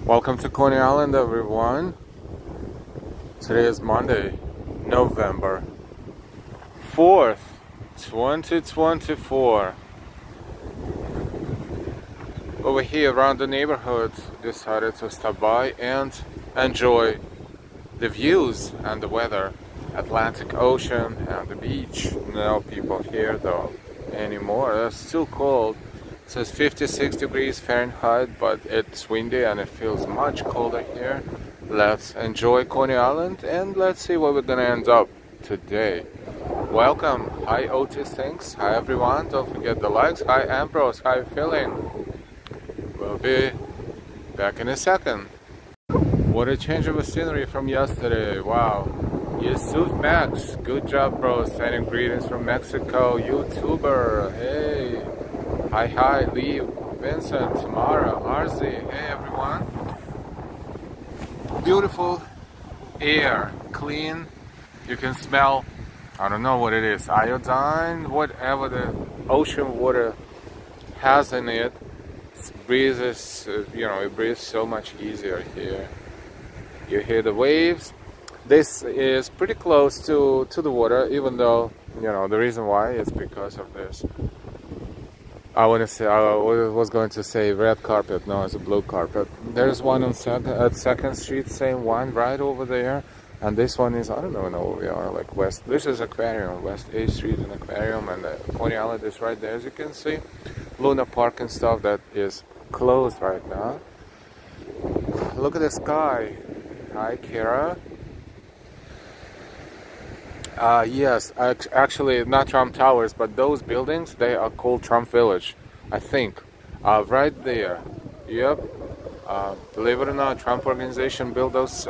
Welcome to Coney Island, everyone. Today is Monday, November 4th, 2024. Over here around the neighborhood, decided to stop by and enjoy the views and the weather. Atlantic Ocean and the beach. No people here though anymore. It's still cold. It says 56 degrees Fahrenheit, but it's windy and it feels much colder here. Let's enjoy Coney Island and let's see where we're gonna end up today. Welcome. Hi Otis, thanks. Hi everyone. Don't forget the likes. Hi Ambrose. How you feeling? We'll be back in a second. What a change of scenery from yesterday. Wow. Yusuf Max, good job, bro. Sending greetings from Mexico. YouTuber, hey. Hi, Lee, Vincent, Tamara, Arzi. Hey, everyone. Beautiful air, clean. You can smell, I don't know what it is, iodine, whatever the ocean water has in it. It breathes, it breathes so much easier here. You hear the waves. This is pretty close to the water, even though, the reason why is because of this. I was going to say red carpet. No, it's a blue carpet. There's one on at 2nd Street, same one right over there. And this one is, I don't know where we are, like west. This is Aquarium, West 8th Street and Aquarium. And Coney Island is right there, as you can see. Luna Park and stuff that is closed right now. Look at the sky. Hi, Kara. Yes, actually not Trump Towers, but those buildings, they are called Trump Village, I think. Right there. Yep. Believe it or not, Trump organization built those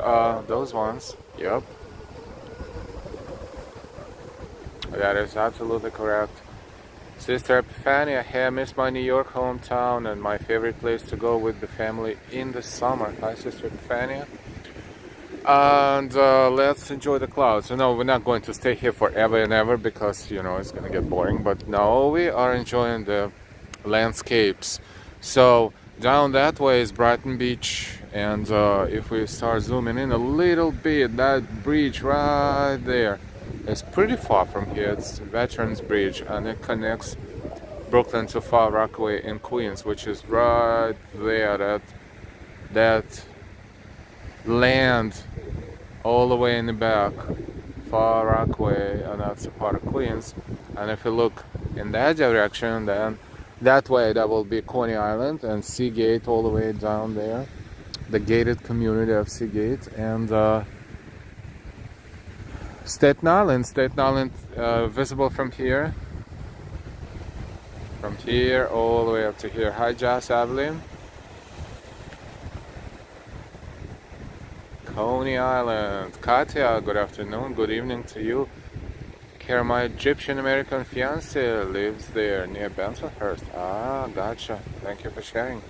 ones. Yep. That is absolutely correct. Sister Epiphania, hey, I miss my New York hometown and my favorite place to go with the family in the summer. Hi, Sister Epiphania. And let's enjoy the clouds. No, we're not going to stay here forever and ever because, it's going to get boring. But no, we are enjoying the landscapes. So down that way is Brighton Beach. And if we start zooming in a little bit, that bridge right there is pretty far from here. It's Veterans Bridge and it connects Brooklyn to Far Rockaway in Queens, which is right there. That land all the way in the back, Far Rockaway, and that's a part of Queens. And if you look in that direction, then that way that will be Coney Island and Seagate all the way down there, the gated community of Seagate, and Staten Island visible from here all the way up to here. Hi Josh, Evelyn. Coney Island. Katya, good afternoon, good evening to you. Kara, my Egyptian-American fiance lives there near Bensonhurst. Ah, gotcha. Thank you for sharing.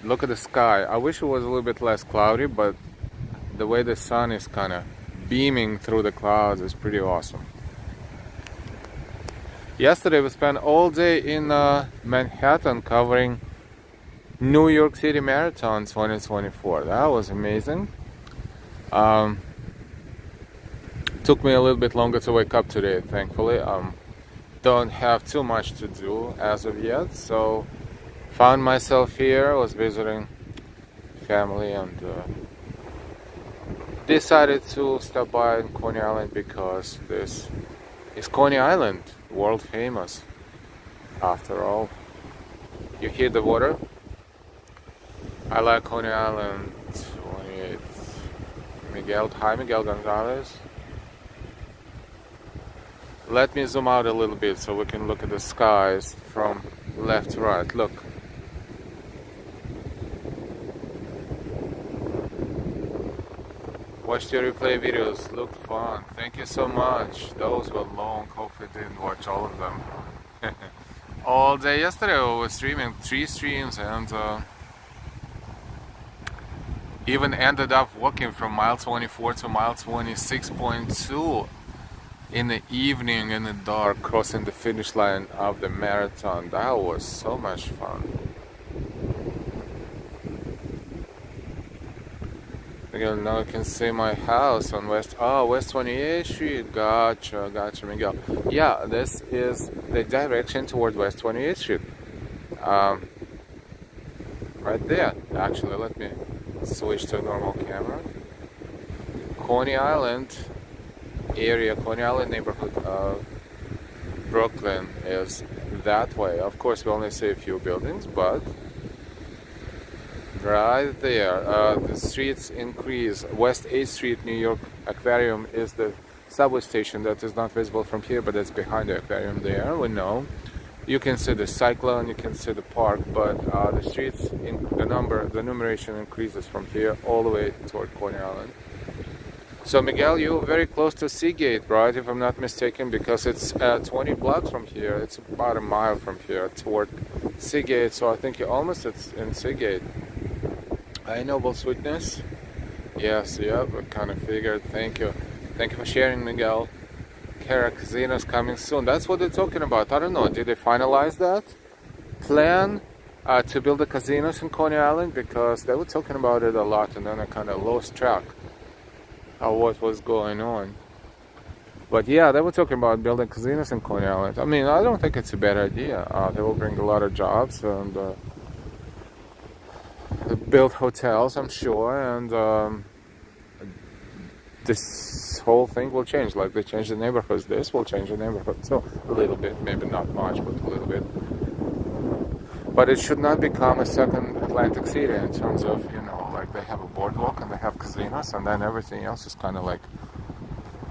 Look at the sky. I wish it was a little bit less cloudy, but the way the sun is kind of beaming through the clouds is pretty awesome. Yesterday we spent all day in Manhattan covering New York City Marathon 2024. That was amazing. Took me a little bit longer to wake up today, thankfully. Don't have too much to do as of yet, so found myself here. Was visiting family and decided to stop by in Coney Island because this is Coney Island, world famous. After all, you hear the water. I like Coney Island. 28. Hi Miguel Gonzalez. Let me zoom out a little bit so we can look at the skies from left to right. Look. Watched your replay videos. Looked fun. Thank you so much. Those were long. Hope you didn't watch all of them. All day yesterday I was streaming 3 streams and even ended up walking from mile 24 to mile 26.2 in the evening in the dark, crossing the finish line of the marathon. That was so much fun. Miguel, now you can see my house on West 28th Street. Gotcha, Miguel. Yeah, this is the direction toward West 28th Street. Right there. Actually, let me switch to normal camera. Coney Island area, Coney Island neighborhood of Brooklyn is that way. Of course, we only see a few buildings, but right there, the streets increase. West 8th Street, New York Aquarium is the subway station that is not visible from here, but it's behind the aquarium there, we know. You can see the cyclone, you can see the park, but the streets, the numeration increases from here all the way toward Coney Island. So Miguel, you're very close to Seagate, right? If I'm not mistaken, because it's 20 blocks from here. It's about a mile from here toward Seagate. So I think you're almost in Seagate. Hi, Noble Sweetness. Yes, yeah, we kind of figured. Thank you. Thank you for sharing, Miguel. Cara Casino's coming soon. That's what they're talking about. I don't know. Did they finalize that plan to build the casinos in Coney Island? Because they were talking about it a lot, and then I kind of lost track of what was going on. But yeah, they were talking about building casinos in Coney Island. I mean, I don't think it's a bad idea. They will bring a lot of jobs and build hotels, I'm sure, and this whole thing will change. Like they change the neighborhoods, this will change the neighborhood. So a little bit, maybe not much, but a little bit. But it should not become a second Atlantic City in terms of, you know, like they have a boardwalk and they have casinos, and then everything else is kind of like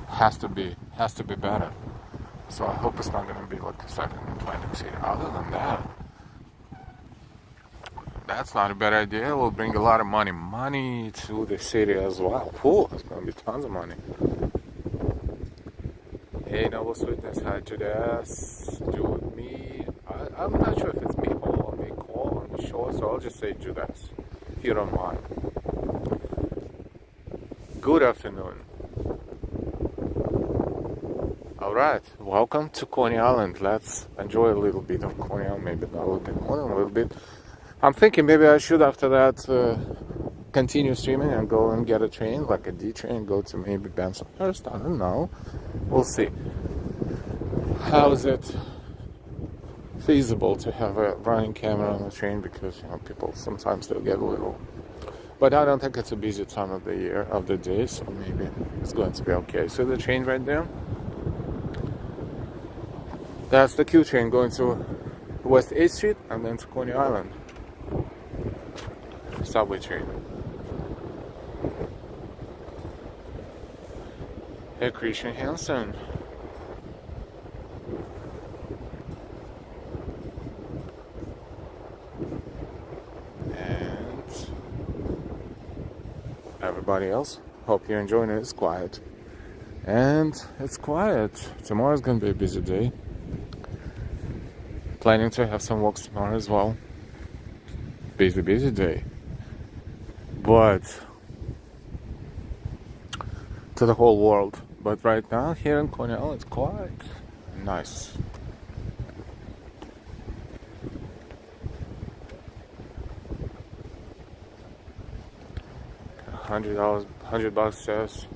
has to be better. So I hope it's not going to be like a second Atlantic City. Other than that, that's not a bad idea. It will bring a lot of money to the city as well. Cool, it's going to be tons of money. Hey, Noble Sweetness, hi Judas, Jude, me. I'm not sure if it's me or me call on the show, so I'll just say Judas, if you don't mind. Good afternoon. Alright, welcome to Coney Island. Let's enjoy a little bit of Coney Island, maybe not a little bit more than a little bit. I'm thinking maybe I should, after that, continue streaming and go and get a train, like a D train, go to maybe Bensonhurst. I don't know. We'll see. How is it feasible to have a running camera on the train? Because, you know, people sometimes they'll get a little. But I don't think it's a busy time of the year, of the day, so maybe it's going to be okay. So the train right there. That's the Q train going to West 8th Street and then to Coney Island. Subway train. Hey, Christian Hansen. And everybody else. Hope you're enjoying it. It's quiet. And it's quiet. Tomorrow's gonna be a busy day. Planning to have some walks tomorrow as well. Busy day. But to the whole world. But right now here in Coney Island it's quiet. Nice. $100 says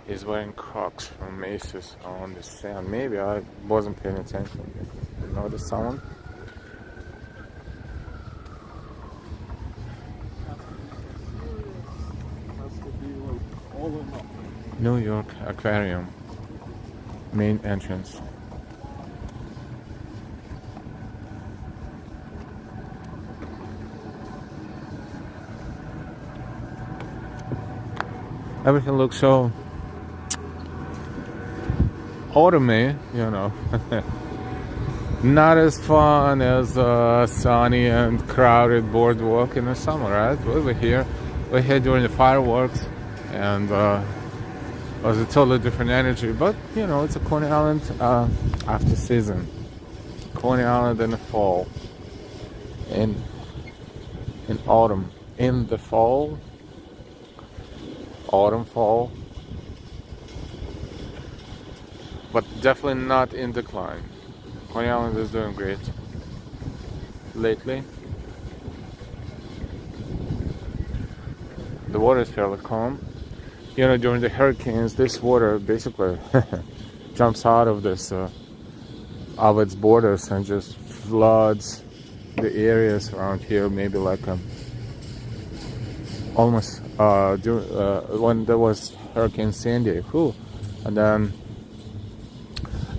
he's wearing Crocs from Macy's on the sand. Maybe I wasn't paying attention. You know the sound? New York Aquarium, main entrance. Everything looks so autumny, you know. Not as fun as sunny and crowded boardwalk in the summer, right? We're here during the fireworks, and it was a totally different energy. But you know, it's a Coney Island after season. Coney Island in the fall, in autumn, in the fall, autumn, fall, but definitely not in decline. Coney Island is doing great lately. the water is fairly calm. You know, during the hurricanes, this water basically jumps out of this of its borders and just floods the areas around here. Maybe like almost when there was Hurricane Sandy, and then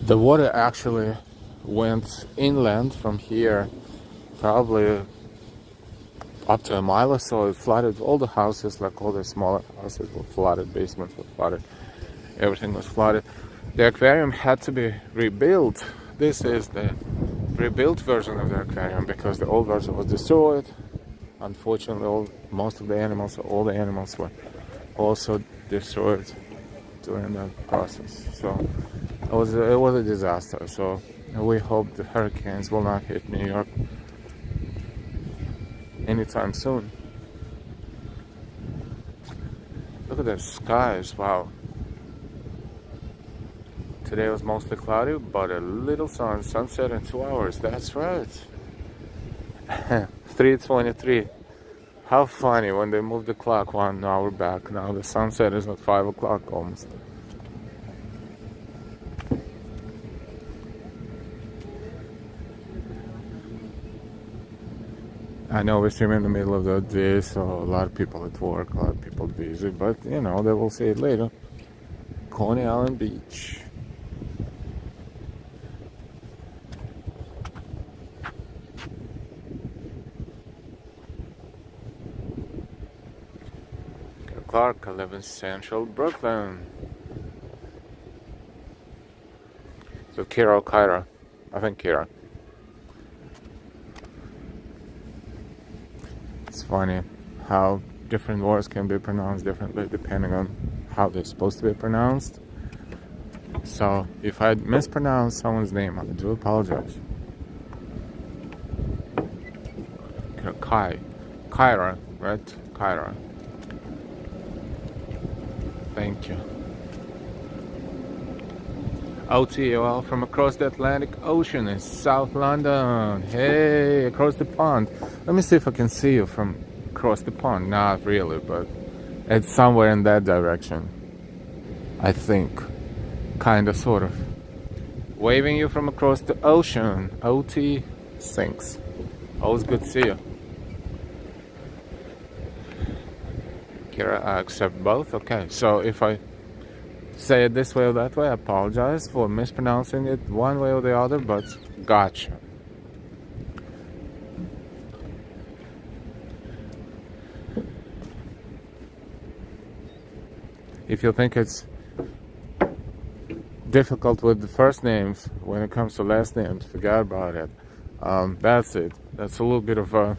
the water actually went inland from here, probably up to a mile or so. It flooded all the houses, like all the smaller houses were flooded, basements were flooded, everything was flooded. The aquarium had to be rebuilt. This is the rebuilt version of the aquarium because the old version was destroyed. Unfortunately, all the animals were also destroyed during the process. So it was a disaster. So we hope the hurricanes will not hit New York anytime soon. Look at the skies, wow. Today was mostly cloudy, but a little sunset in 2 hours. That's right. 3:23. How funny when they moved the clock 1 hour back. Now the sunset is at 5 o'clock almost. I know we're streaming in the middle of the day, so a lot of people at work, a lot of people busy, but you know, they will see it later. Coney Island Beach. Clark, I live in central Brooklyn. So Kira or Kyra? I think Kira. It's funny how different words can be pronounced differently depending on how they're supposed to be pronounced. So if I mispronounce someone's name, I do apologize. Kyra, right? Kyra. Thank you. OTOL from across the Atlantic Ocean in South London. Hey, across the pond. Let me see if I can see you from across the pond. Not really, but it's somewhere in that direction. I think. Kinda, sort of. Waving you from across the ocean. OT thanks. Always good to see you. Kira, I accept both. Okay, so if I say it this way or that way, I apologize for mispronouncing it one way or the other, but gotcha. If you think it's difficult with the first names, when it comes to last names, forget about it. That's it. That's a little bit of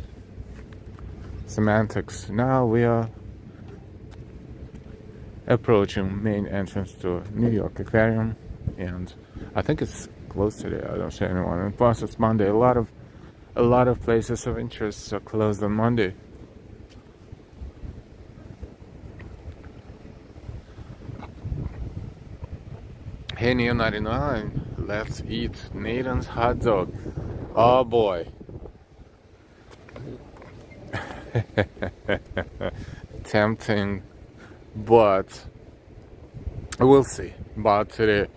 semantics. Now we are approaching main entrance to New York Aquarium, and I think it's closed today. I don't see anyone. And plus, it's Monday. A lot of places of interest are closed on Monday. Hey, Neo 99, let's eat Nathan's hot dog. Oh boy. Tempting, but we'll see. But today,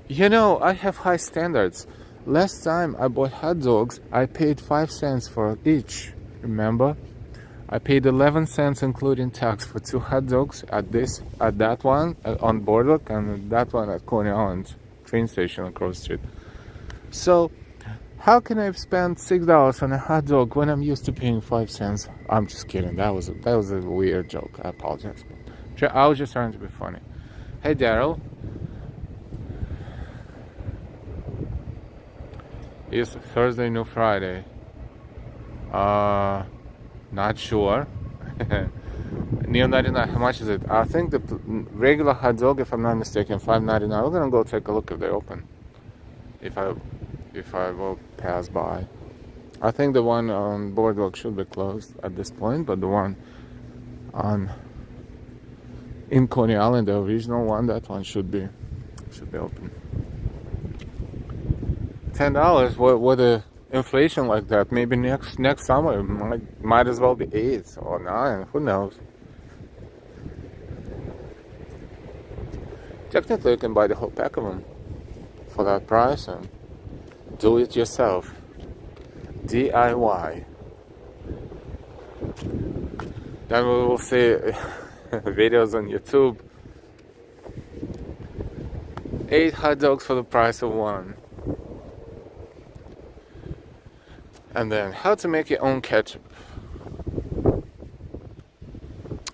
you know, I have high standards. Last time I bought hot dogs, I paid 5 cents for each. Remember? I paid 11 cents including tax for 2 hot dogs at that one on Boardwalk and that one at Coney Island train station across the street. So how can I spend $6 on a hot dog when I'm used to paying 5 cents? I'm just kidding. That was a weird joke. I apologize. I was just trying to be funny. Hey, Daryl. It's Thursday, no Friday. Not sure. Neo 99, how much is it? I think the regular hot dog, if I'm not mistaken, $5.99. We're gonna go take a look if they open. If I will pass by. I think the one on Boardwalk should be closed at this point, but the one in Coney Island, the original one, that one should be open. $10 with a inflation like that, maybe next summer might as well be 8 or 9. Who knows? Technically, you can buy the whole pack of them for that price and do it yourself. DIY. Then we will see videos on YouTube. 8 hot dogs for the price of 1. And then how to make your own ketchup.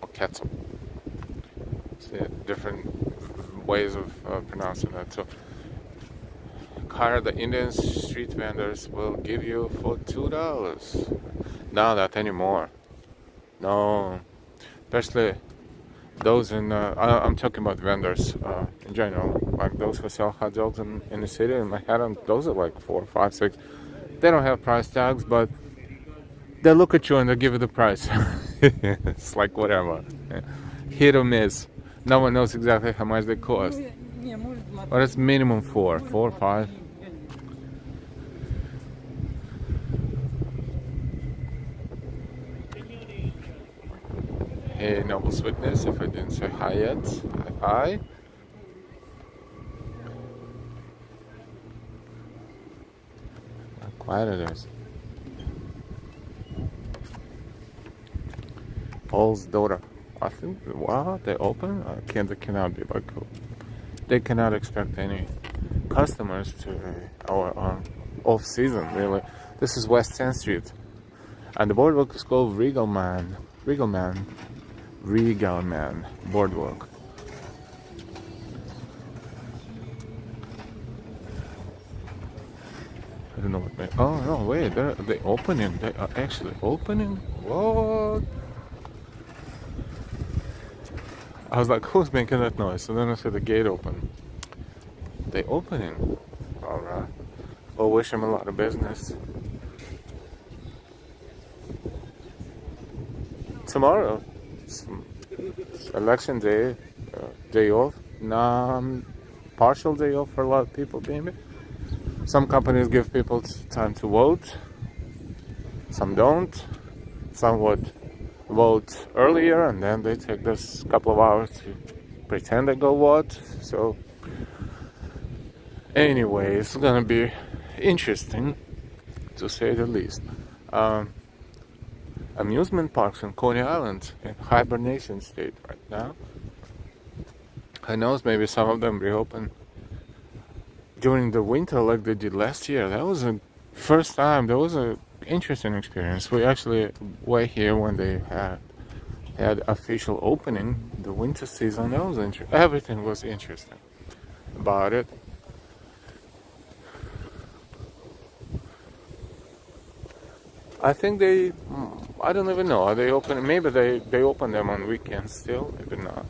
Or ketchup. See, different ways of pronouncing that. So, car the Indian street vendors will give you for $2. Not that anymore. No, especially those in. I'm talking about vendors in general, like those who sell hot dogs in the city in Manhattan. Those are like 4, 5, 6. They don't have price tags, but they look at you and they give you the price. It's like whatever, hit or miss. No one knows exactly how much they cost, but it's minimum 4 or 5. Hey, noble sweetness, if I didn't say hi yet, hi. How quiet it is. Paul's daughter. I think, wow, they open? They cannot be like, they cannot expect any customers to our off season, really. This is West 10th Street. And the boardwalk is called Regal Man Boardwalk. I don't know what they. Oh no! Wait, they're opening. They are actually opening. What? I was like, who's making that noise? So then I said the gate open. They opening. All right. Well, wish them a lot of business. Tomorrow. It's election day, day off. Partial day off for a lot of people, maybe. Some companies give people time to vote. Some don't. Some would vote earlier and then they take this couple of hours to pretend they go vote. So, anyway, it's gonna be interesting to say the least. Amusement parks in Coney Island in hibernation state right now. Who knows, maybe some of them reopen during the winter like they did last year. That was the first time. That was an interesting experience. We actually were here when they had official opening, the winter season. That was everything was interesting about it. I think I don't even know. Are they open? Maybe they open them on weekends still. Maybe not.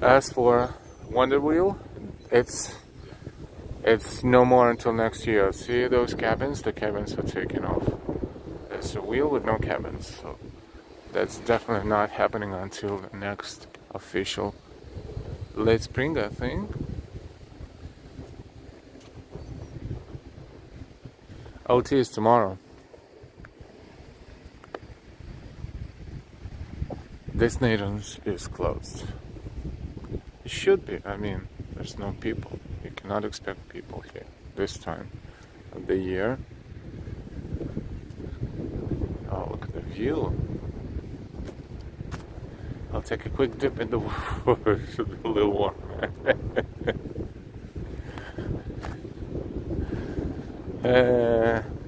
As for Wonder Wheel, it's no more until next year. See those cabins? The cabins are taken off. It's a wheel with no cabins. So that's definitely not happening until the next official late spring, I think. OT is tomorrow. Destinations is closed. It should be. I mean, there's no people. You cannot expect people here this time of the year. Oh, look at the view. I'll take a quick dip in the water. It should be a little warm.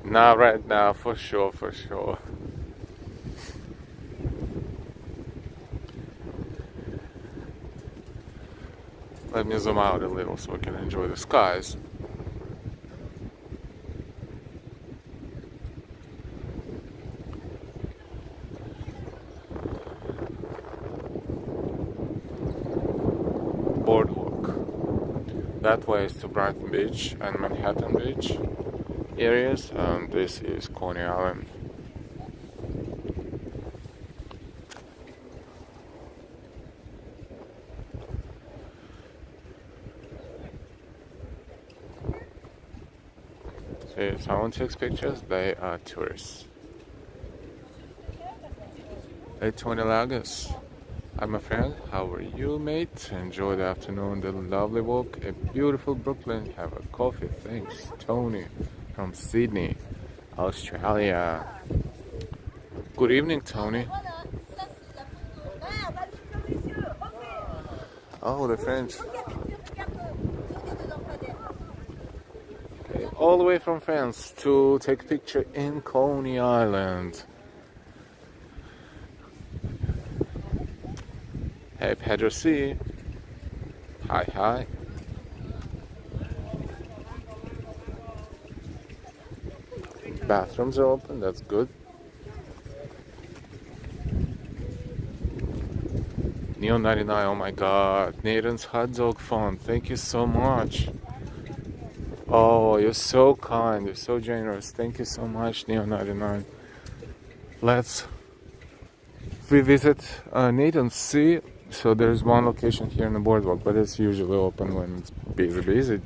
Not right now, for sure. Let me zoom out a little so we can enjoy the skies. Boardwalk. That way is to Brighton Beach and Manhattan Beach areas, and this is Coney Island. So if someone takes pictures, they are tourists. 820 Lagos. Hi my friend, how are you mate? Enjoy the afternoon, the lovely walk, a beautiful Brooklyn. Have a coffee, thanks. Tony from Sydney, Australia. Good evening, Tony. Oh, the French. Okay, all the way from France to take a picture in Coney Island. Hey, Pedro C. Hi, hi. Bathrooms are open, that's good. Neo 99, oh my god. Nathan's hot dog fun, thank you so much. Oh, you're so kind, you're so generous. Thank you so much, Neo 99. Let's revisit Nathan's Sea. So there's one location here in the boardwalk, but it's usually open when it's busy.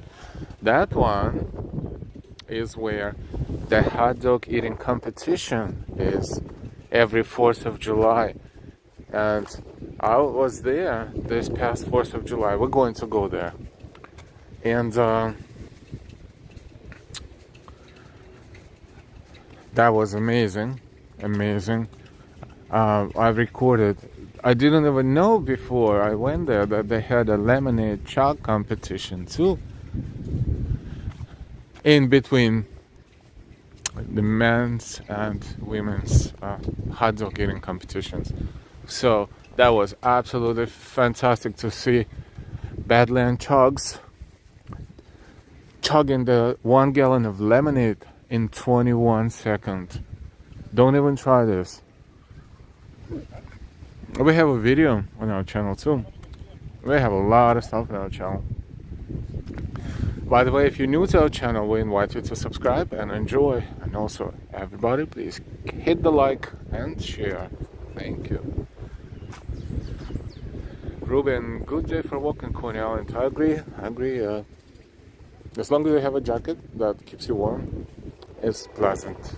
That one is where the hot dog eating competition is every 4th of July. And I was there this past 4th of July. We're going to go there. And that was amazing. I recorded. I didn't even know before I went there that they had a lemonade chalk competition too. In between the men's and women's hot dog eating competitions. So that was absolutely fantastic to see Badland chugging the 1 gallon of lemonade in 21 seconds. Don't even try this. We have a video on our channel too. We have a lot of stuff on our channel. By the way, if you're new to our channel, we invite you to subscribe and enjoy. And also, everybody, please hit the like and share. Thank you. Ruben, good day for walking Coney Island. I agree. As long as you have a jacket that keeps you warm, it's pleasant.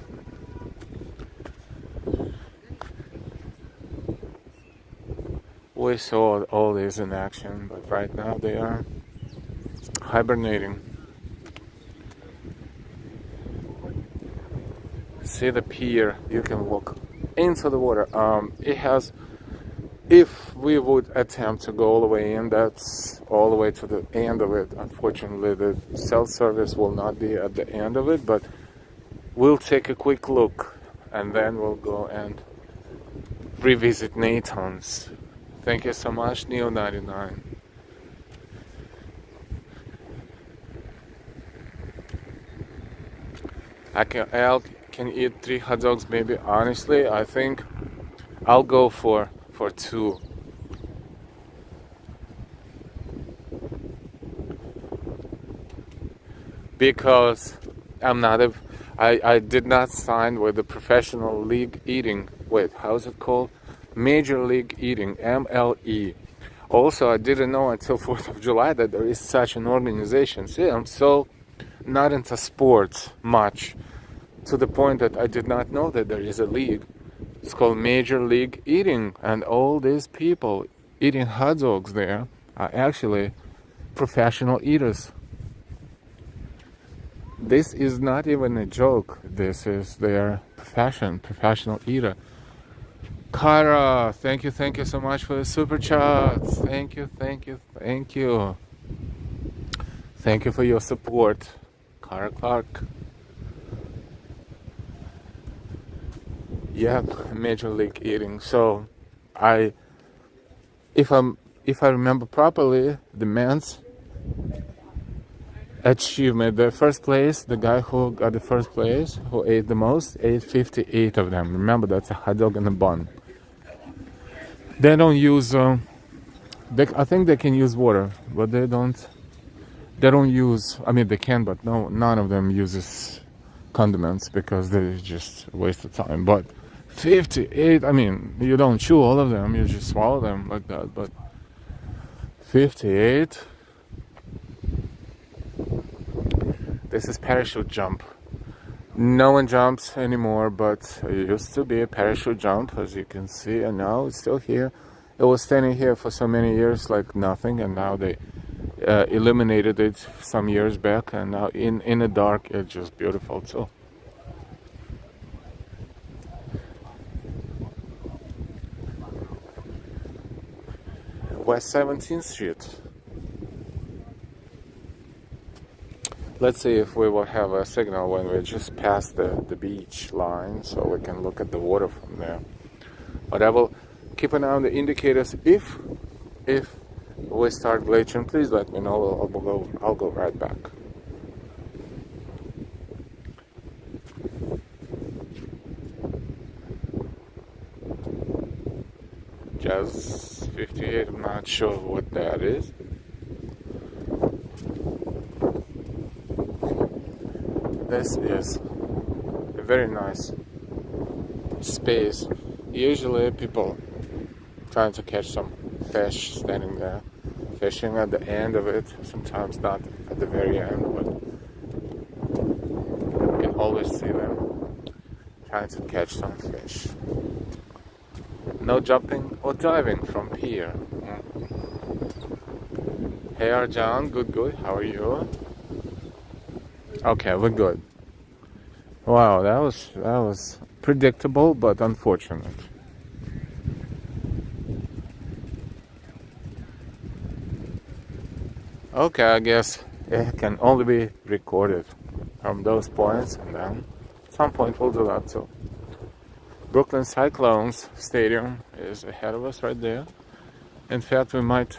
We saw all these in action, but right now they are hibernating. See the pier, you can walk into the water. It has, if we would attempt to go all the way in, that's all the way to the end of it. Unfortunately, the cell service will not be at the end of it, but we'll take a quick look and then we'll go and revisit Nathan's. Thank you so much, Neo99. I can eat 3 hot dogs maybe. Honestly, I think I'll go for 2. Because I did not sign with the professional league eating. Wait, how's it called? Major League Eating, MLE. Also, I didn't know until 4th of July that there is such an organization. See, I'm so not into sports much, to the point that I did not know that there is a league. It's called Major League Eating, and all these people eating hot dogs there are actually professional eaters. This is not even a joke. This is their profession, professional eater. Kara, thank you so much for the super chats. Thank you. Thank you for your support, Kara Clark. Yeah, Major League Eating. So, if I remember properly, the men's achievement, the first place, the guy who got the first place, who ate the most, ate 58 of them. Remember, that's a hot dog and a bun. They don't use. I think they can use water, but they don't. They don't use. I mean, they can, but no, none of them uses condiments because they just waste of time. But 58. I mean, you don't chew all of them; you just swallow them like that. But 58. This is parachute jump. No one jumps anymore, but it used to be a parachute jump, as you can see, and now it's still here. It was standing here for so many years like nothing, and now they eliminated it some years back, and now in the dark it's just beautiful too. West 17th Street. Let's see if we will have a signal when we just pass the beach line, so we can look at the water from there. But I will keep an eye on the indicators. If we start glitching, please let me know. I'll go right back. Just 58. I'm not sure what that is. This is a very nice space. Usually people trying to catch some fish standing there, fishing at the end of it, sometimes not at the very end, but you can always see them trying to catch some fish. No jumping or diving from here. Hey Arjan, good, how are you? Okay, we're good. Wow, that was predictable but unfortunate. Okay, I guess it can only be recorded from those points, and then at some point we'll do that too. Brooklyn Cyclones Stadium is ahead of us right there. In fact, we might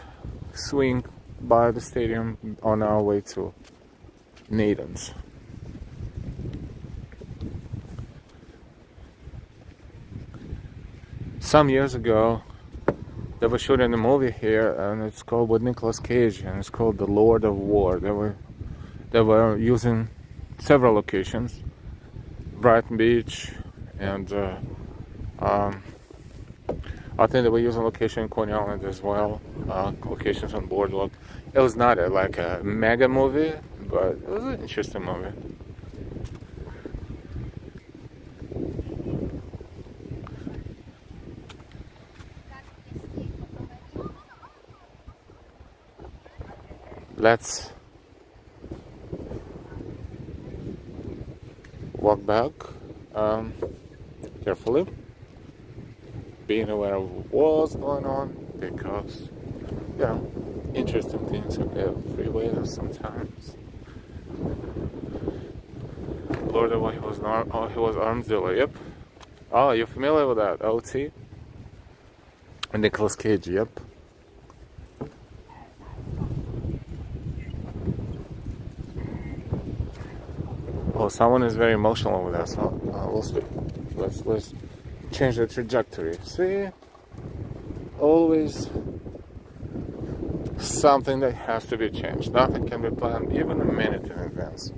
swing by the stadium on our way to Nathan's. Some years ago, they were shooting a movie here, and it's called with Nicolas Cage, and it's called The Lord of War. They were using several locations, Brighton Beach, and I think they were using location in Coney Island as well, locations on Boardwalk. It was not like a mega movie, but it was an interesting movie. Let's walk back carefully, being aware of what's going on, because interesting things are everywhere sometimes. Lord of what he was arms dealer. Yep. Oh, you're familiar with that? OT and Nicolas Cage. Yep. Oh, someone is very emotional with us. So we'll see. Let's change the trajectory. See, always something that has to be changed. Nothing can be planned even a minute in advance.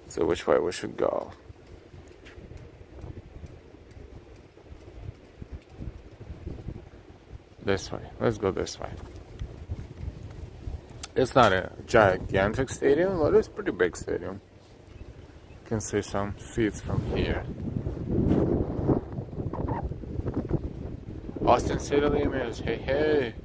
So which way we should go? This way. Let's go this way. It's not a gigantic stadium, but it's a pretty big stadium. You can see some seats from here. Austin City Limits, hey.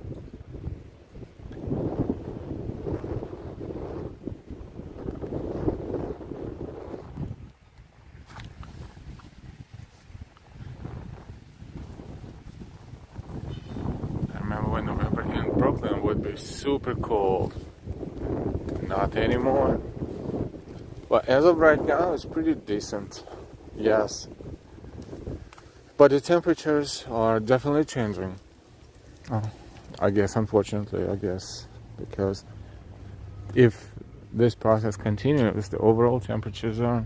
When November here in Brooklyn would be super cold. Not anymore. But as of right now, it's pretty decent. Yes. But the temperatures are definitely changing. I guess, unfortunately, because if this process continues, the overall temperatures are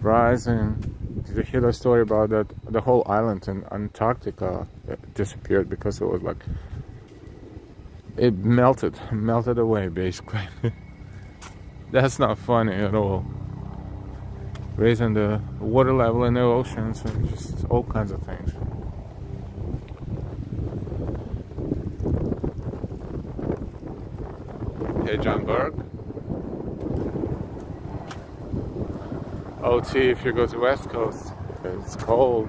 rising. Did you hear the story about that? The whole island in Antarctica disappeared because it was like it melted away basically. That's not funny at all. raising the water level in the oceans, and just all kinds of things. Hey, John Berg. OT if you go to West Coast. It's cold.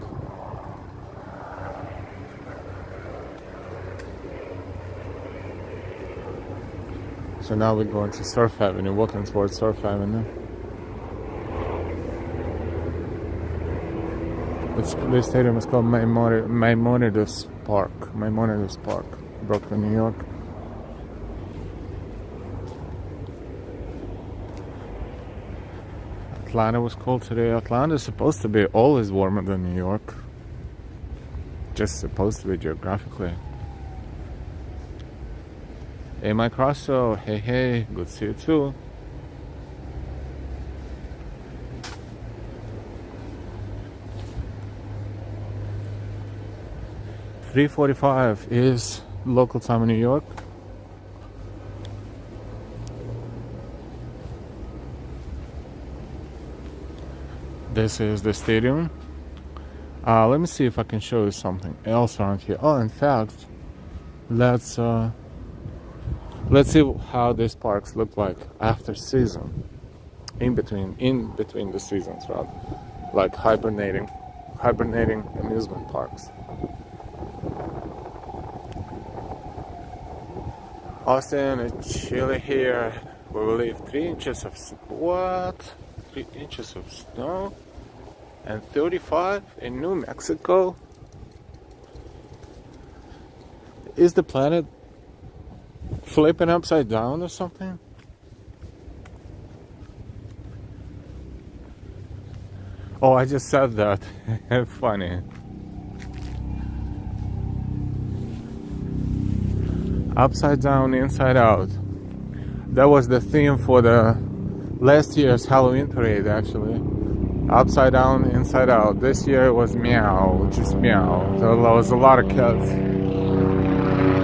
So now we're going to Surf Avenue, walking towards Surf Avenue. This stadium is called Maimonides Park, Brooklyn, New York. Atlanta was cold today. Atlanta is supposed to be always warmer than New York. Just supposed to be geographically. Hey, Mike Rosso. Hey, good to see you too. .45 is local time in New York. This is the stadium. Let me see if I can show you something else around here. Oh, in fact, let's see how these parks look like after season, in between the seasons, right? Like hibernating amusement parks. Austin, it's chilly here. We will leave 3 inches of 3 inches of snow and 35 in New Mexico. Is the planet flipping upside down or something? Oh, I just said that. Funny. Upside down, inside out. That was the theme for the last year's Halloween parade, actually. Upside down, inside out. This year it was meow, just meow. There was a lot of cats.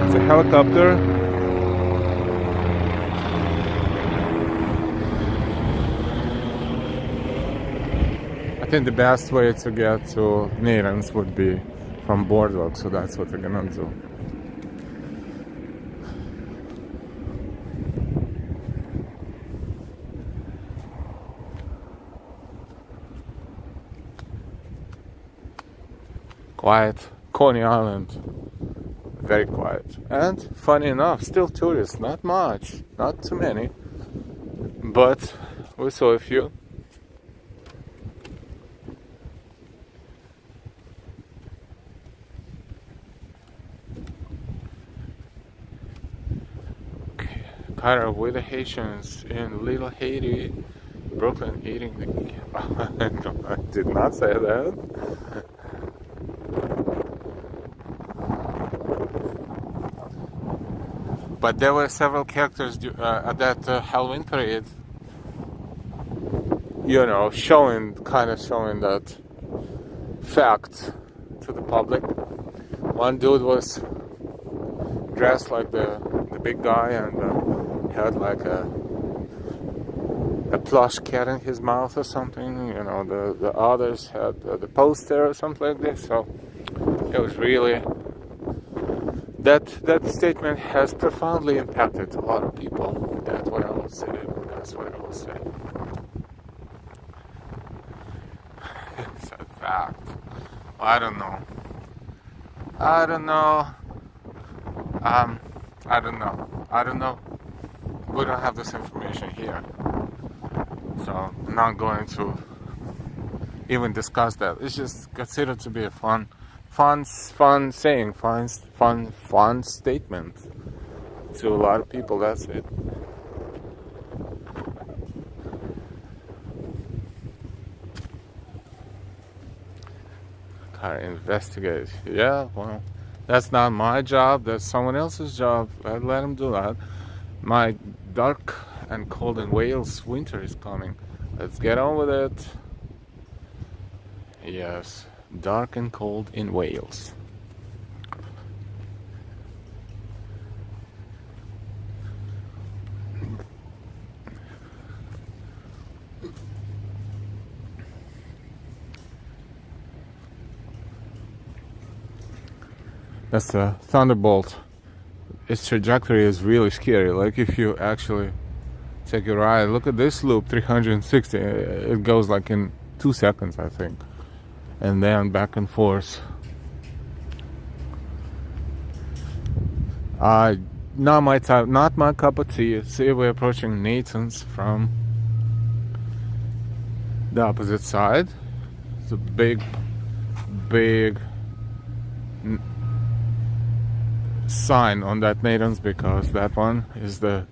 It's a helicopter. I think the best way to get to Nathan's would be from Boardwalk, so that's what we're gonna do. Quiet. Coney Island. Very quiet. And funny enough, still tourists. Not much. Not too many. But we saw a few. Okay. Cara with the Haitians in Little Haiti, Brooklyn eating the... No, I did not say that. But there were several characters at that Halloween parade, you know, showing that fact to the public. One dude was dressed like the big guy and had like a plush cat in his mouth or something. You know, the others had the poster or something like this. So it was really... That statement has profoundly impacted a lot of people. That's what I will say. It's a fact. I don't know. I don't know. We don't have this information here. So I'm not going to even discuss that. It's just considered to be a fun saying, fun statement to a lot of people. That's it. Gotta investigate. Yeah, well, that's not my job. That's someone else's job. I let them do that. My dark and cold in Wales winter is coming. Let's get on with it. Yes. Dark and cold in Wales. That's a thunderbolt. Its trajectory is really scary. Like if you actually take a ride, look at this loop, 360. It goes like in 2 seconds, I think, and then back and forth. Not my type, not my cup of tea. See, we're approaching Nathan's from the opposite side. It's a big sign on that Nathan's, because that one is the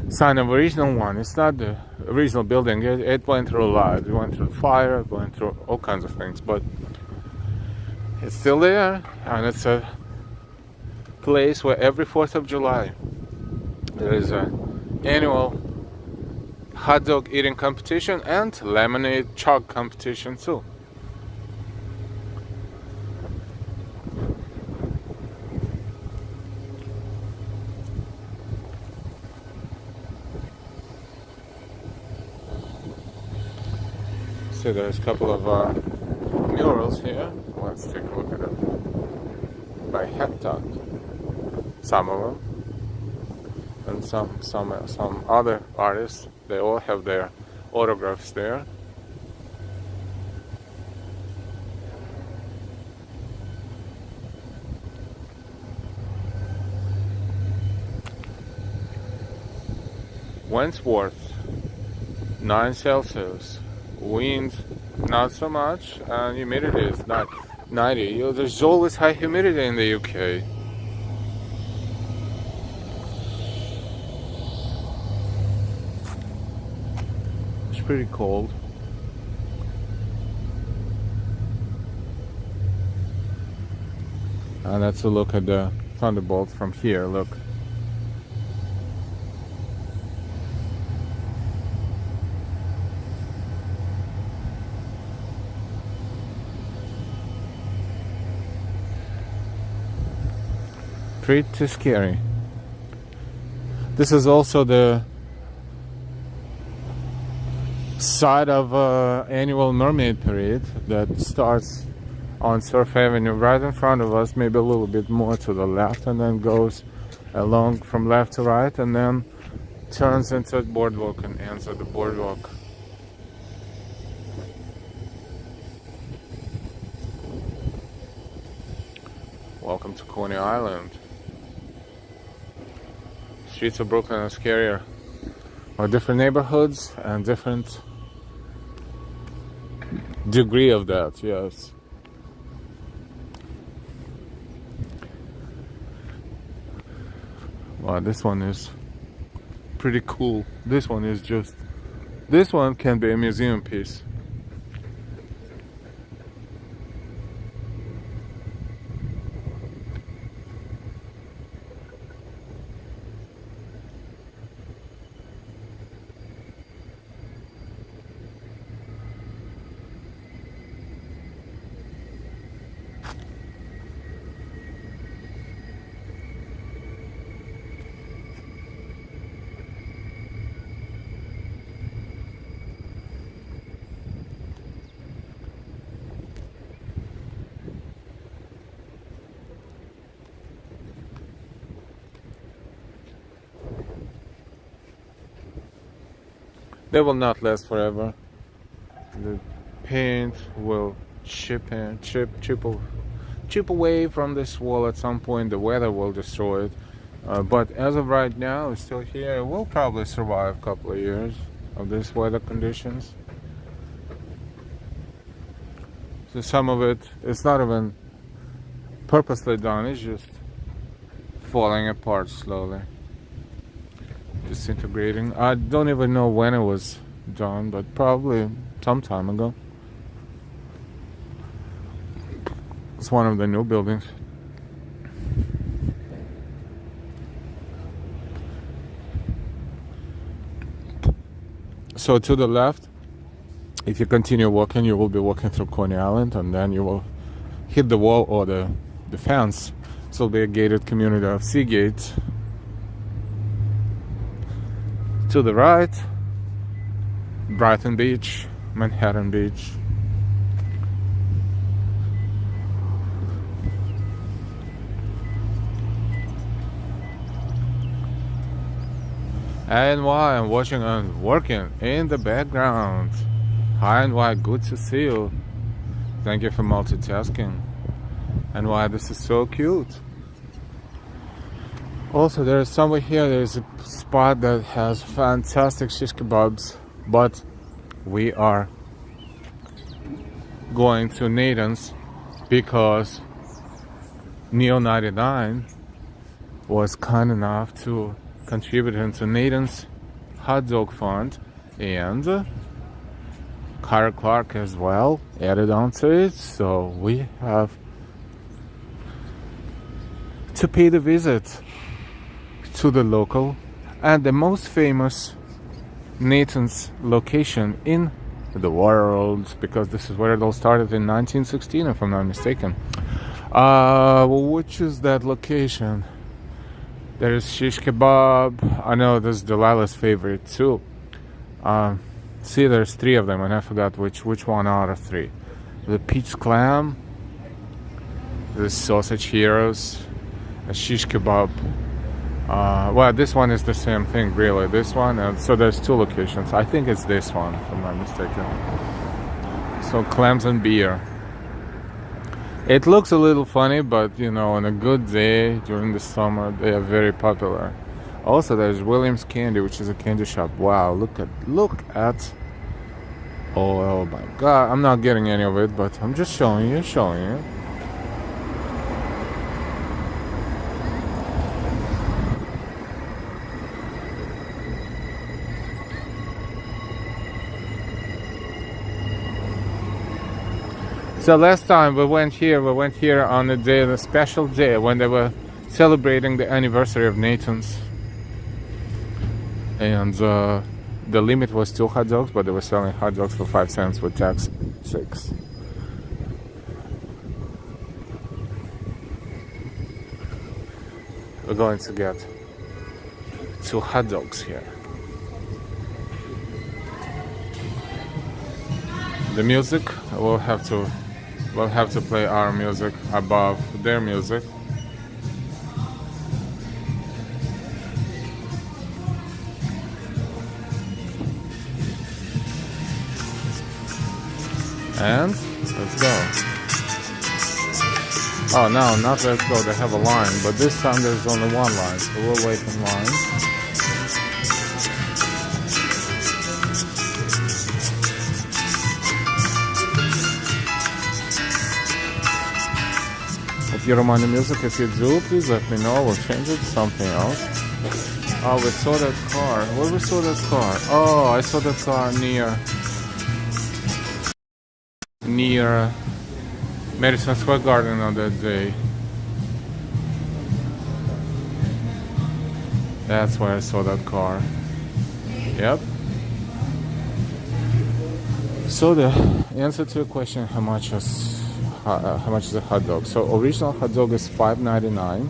sign of original one. It's not the original building. It went through a lot. It went through fire. It went through all kinds of things, but it's still there, and it's a place where every 4th of July there is an annual hot dog eating competition and lemonade chug competition too. So there's a couple of murals here. Let's take a look at them. By Hector, some of them, and some other artists. They all have their autographs there. Wentworth, 9 Celsius. Wind, not so much, and humidity is not 90. There's always high humidity in the UK. It's pretty cold. And let's look at the thunderbolt from here. Look. Pretty scary. This is also the side of annual mermaid parade that starts on Surf Avenue right in front of us, maybe a little bit more to the left, and then goes along from left to right, and then turns into a boardwalk and ends at the boardwalk. Welcome to Coney Island. Streets of Brooklyn are scarier, or different neighborhoods and different degree of that. Yes. Wow, this one is pretty cool. This one can be a museum piece. They will not last forever. The paint will chip away from this wall at some point. The weather will destroy it. But as of right now, it's still here. It will probably survive a couple of years of these weather conditions. So some of it, it's not even purposely done. It's just falling apart slowly. Disintegrating. I don't even know when it was done, but probably some time ago. It's one of the new buildings. So to the left, if you continue walking, you will be walking through Coney Island, and then you will hit the wall or the fence. This will be a gated community of Seagate. To the right, Brighton Beach, Manhattan Beach. And why I'm watching and working in the background. Hi and why, good to see you. Thank you for multitasking. And why this is so cute. Also, there is somewhere here, there is a spot that has fantastic shish kebabs, but we are going to Nathan's because Neo99 was kind enough to contribute into Nathan's hot dog fund, and Kara Clark as well added onto it, so we have to pay the visit to the local and the most famous Nathan's location in the world, because this is where it all started in 1916, if I'm not mistaken. Which is that location? There is shish kebab. I know this is Delilah's favorite too. See, there's three of them, and I forgot which one out of three. The peach clam, the sausage heroes, a shish kebab. Well, this one is the same thing, really. This one, and so there's two locations. I think it's this one, if I'm not mistaken. So clams and beer. It looks a little funny, but you know, on a good day during the summer, they are very popular. Also, there's Williams Candy, which is a candy shop. Wow, look at. Oh my God, I'm not getting any of it, but I'm just showing you. So last time we went here on the special day when they were celebrating the anniversary of Nathan's. And the limit was 2 hot dogs, but they were selling hot dogs for 5 cents with tax 6. We're going to get 2 hot dogs here. The music, we'll have to play our music above their music. And let's go. Oh no, not let's go, they have a line, but this time there's only one line, so we'll wait in line. If you don't mind the music, if you do, please let me know. We'll change it to something else. Oh, we saw that car. Where we saw that car? Oh, I saw that car near Madison Square Garden on that day. That's where I saw that car. Yep. So the answer to your question, how much is a hot dog? So original hot dog is $5.99,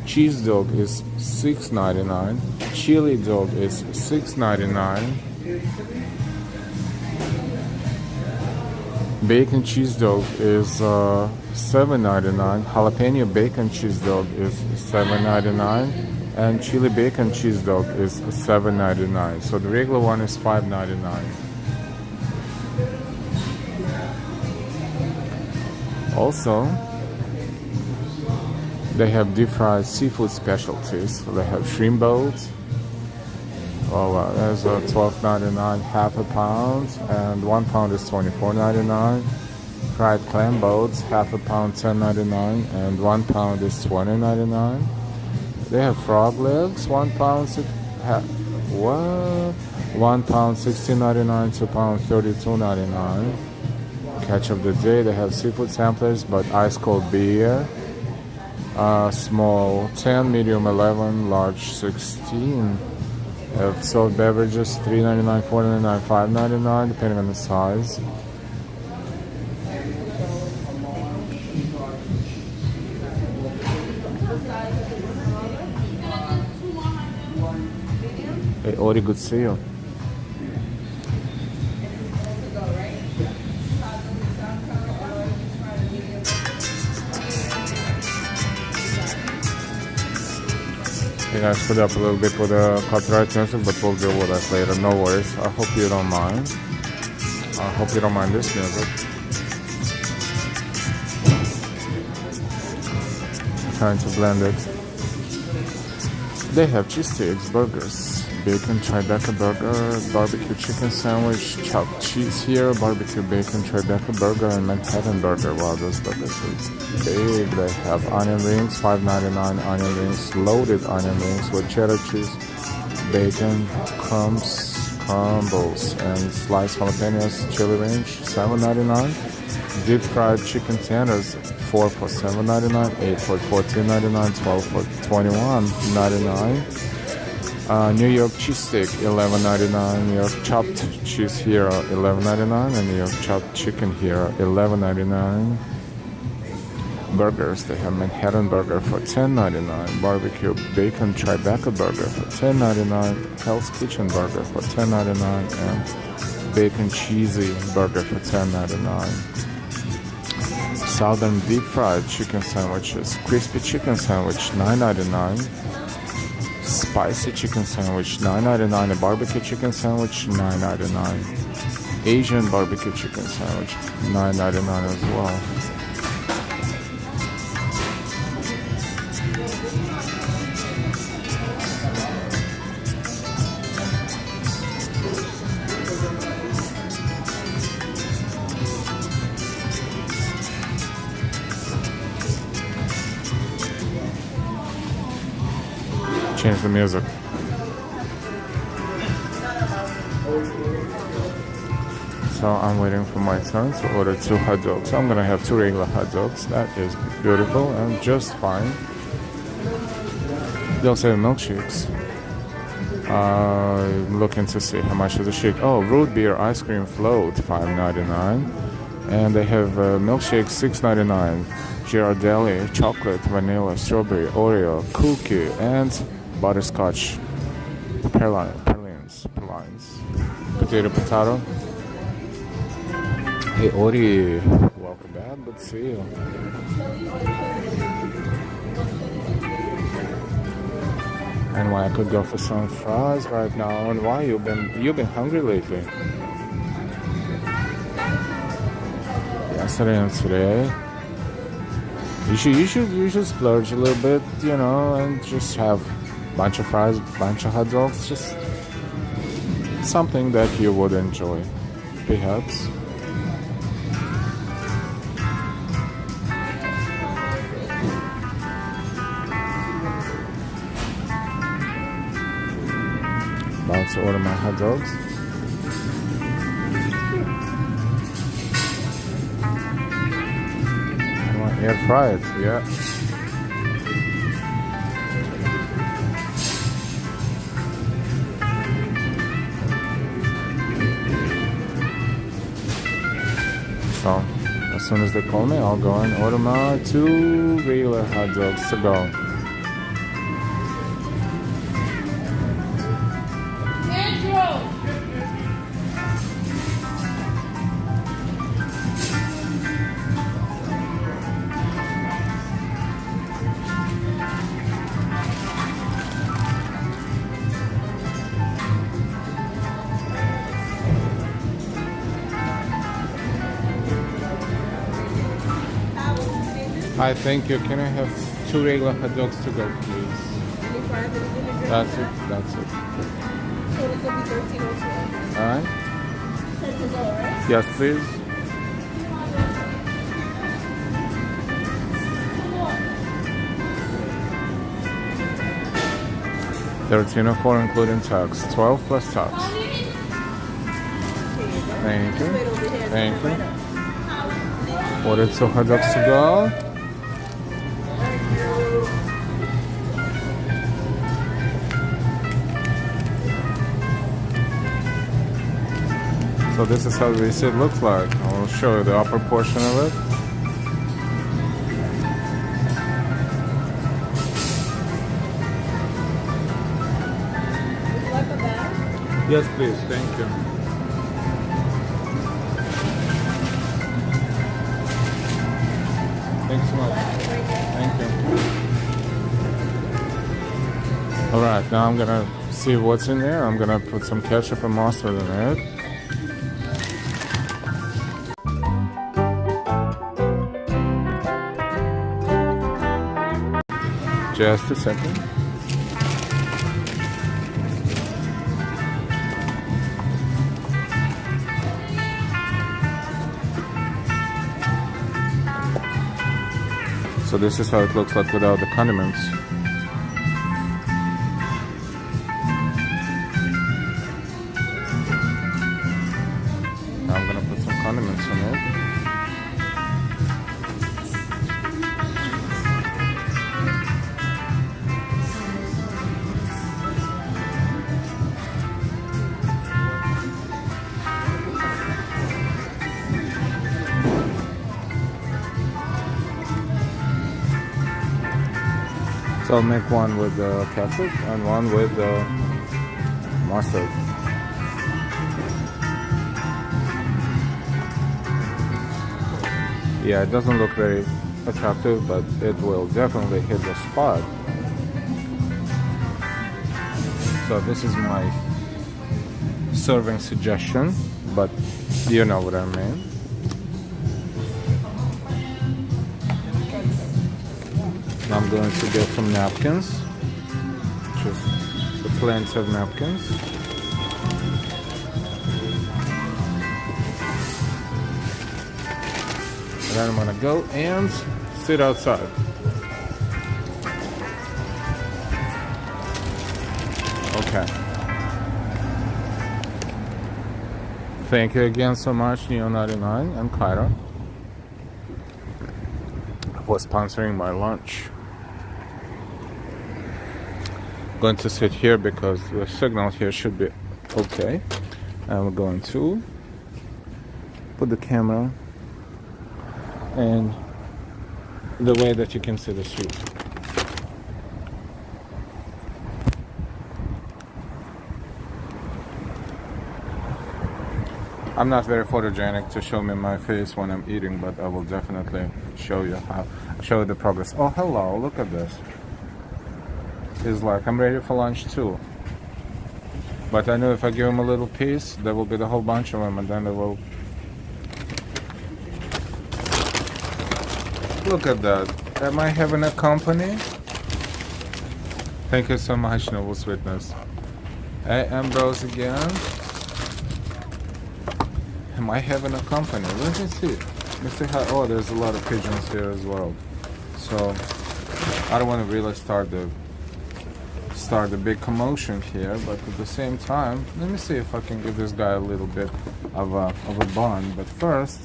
cheese dog is $6.99, chili dog is $6.99, bacon cheese dog is $7.99, jalapeno bacon cheese dog is $7.99, and chili bacon cheese dog is $7.99. So the regular one is $5.99. Also, they have deep fried seafood specialties. So they have shrimp boats. Oh wow, there's a $12.99 half a pound, and 1 pound is $24.99. Fried clam boats, half a pound $10.99, and 1 pound is $20.99. They have frog legs, 1 pound 1 pound $16.99, 2 pound $32.99. Catch of the day, they have seafood samplers, but ice cold beer. Small 10, medium 11, large 16. Have soft beverages, $3.99, $4.99, $5.99, depending on the size. Hey, Ori, good to see you. think I screwed up a little bit with the copyright music, but we'll deal with that later. No worries. I hope you don't mind. I hope you don't mind this music. Trying to blend it. They have cheesesteaks, burgers, bacon Tribeca burger, barbecue chicken sandwich, chopped cheese here, barbecue bacon Tribeca burger, and Manhattan burger. Wow, those burgers are big. They have onion rings, $5.99 onion rings, loaded onion rings with cheddar cheese, bacon, crumbles, and sliced jalapenos, chili range, $7.99. Deep fried chicken tenders, 4 for $7.99, 8 for $14.99, 12 for $21.99. New York cheesesteak, $11.99. New York chopped cheese here, $11.99, and New York chopped chicken here, $11.99. Burgers, they have Manhattan burger for $10.99, barbecue bacon Tribeca burger for $10.99, Hell's Kitchen burger for $10.99, and bacon cheesy burger for $10.99. Southern deep fried chicken sandwiches, crispy chicken sandwich $9.99, spicy chicken sandwich $9.99, a barbecue chicken sandwich $9.99, Asian barbecue chicken sandwich $9.99 as well. Change the music. So I'm waiting for my turn to order 2 hot dogs. I'm gonna have 2 regular hot dogs. That is beautiful and just fine. They also have milkshakes. Looking to see how much is the shake. Oh, root beer ice cream float, $5.99, and they have milkshake $6.99. Ghirardelli, chocolate, vanilla, strawberry, Oreo, cookie, and butterscotch pralines. Potato. Hey Ori, welcome back. Good to see you. And why I could go for some fries right now? And why you've been hungry lately? Yesterday and today. You should splurge a little bit, you know, and just have a bunch of fries, bunch of hot dogs, just something that you would enjoy, perhaps. About to order my hot dogs. Air fried, yeah. So, as soon as they call me, I'll go and order my 2 regular hot dogs to go. Hi, thank you. Can I have 2 regular hot dogs to go, please? That's it. So it's going to be 13 or 12. Alright? You said to go, right? Yes, please. $13.04 including tax. 12 plus tax. Thank you. Thank you. Ordered 2 hot dogs to go. So this is how the receipt looks like. I'll show you the upper portion of it. Would you like a bag? Yes, please. Thank you. Thanks so much. Thank you. Alright, now I'm gonna see what's in there. I'm gonna put some ketchup and mustard in it. Just a second. So this is how it looks like without the condiments. Now I'm gonna put some condiments in it. So I'll make one with ketchup and one with mustard. Yeah, it doesn't look very attractive, but it will definitely hit the spot. So this is my serving suggestion, but you know what I mean. I'm going to get some napkins, just plenty of napkins. And then I'm gonna go and sit outside. Okay. Thank you again so much, Neo99 and Kyra, for sponsoring my lunch. Going to sit here because the signal here should be okay, and we're going to put the camera in the way that you can see the street. I'm not very photogenic to show me my face when I'm eating, but I will definitely show you the progress. Oh, hello, look at this. He's like, I'm ready for lunch too. But I know if I give him a little piece, there will be the whole bunch of them, and then they will... Look at that. Am I having a company? Thank you so much, Noble Sweetness. Hey, Ambrose again. Am I having a company? Let me see. Let's see how... Oh, there's a lot of pigeons here as well. So, I don't want to really start a big commotion here, but at the same time, let me see if I can give this guy a little bit of a bun. But first,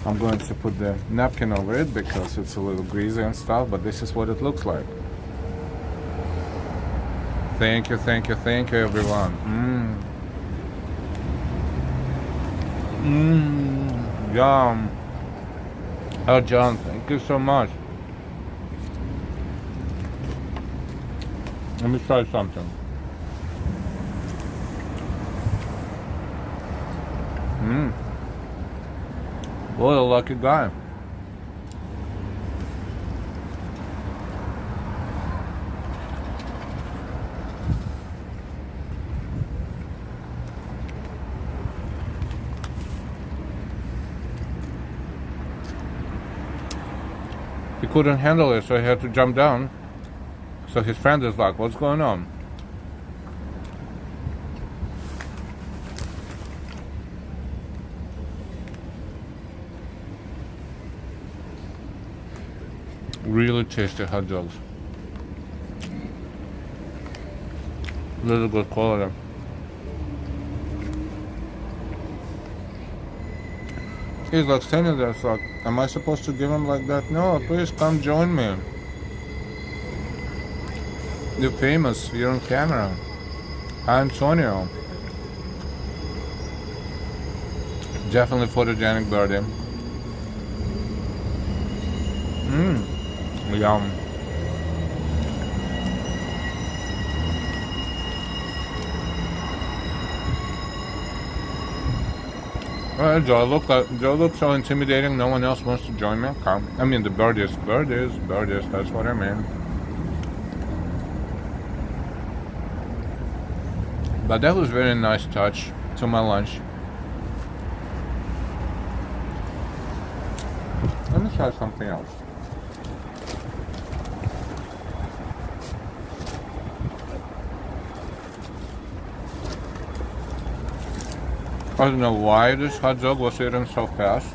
I'm going to put the napkin over it because it's a little greasy and stuff, but this is what it looks like. Thank you, thank you, thank you, everyone. Yum. Oh, John, thank you so much. Let me try something. What a lucky guy. He couldn't handle it, so he had to jump down. So his friend is like, what's going on? Really tasty hot dogs. Really good quality. He's like standing there, so like, am I supposed to give him like that? No, please come join me. You're famous, you're on camera. Hi, Antonio. Definitely photogenic birdie. Yum. Alright, do I look so intimidating? No one else wants to join me? Come. I mean, the birdies, that's what I mean. But that was very nice touch to my lunch. Let me try something else. I don't know why this hot dog was eaten so fast.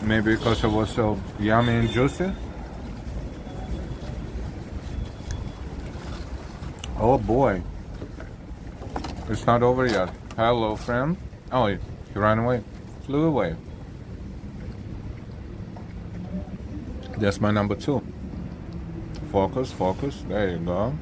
Maybe because it was so yummy and juicy. Oh boy. It's not over yet. Hello, friend. Oh, he ran away. Flew away. That's my number 2. Focus, focus. There you go.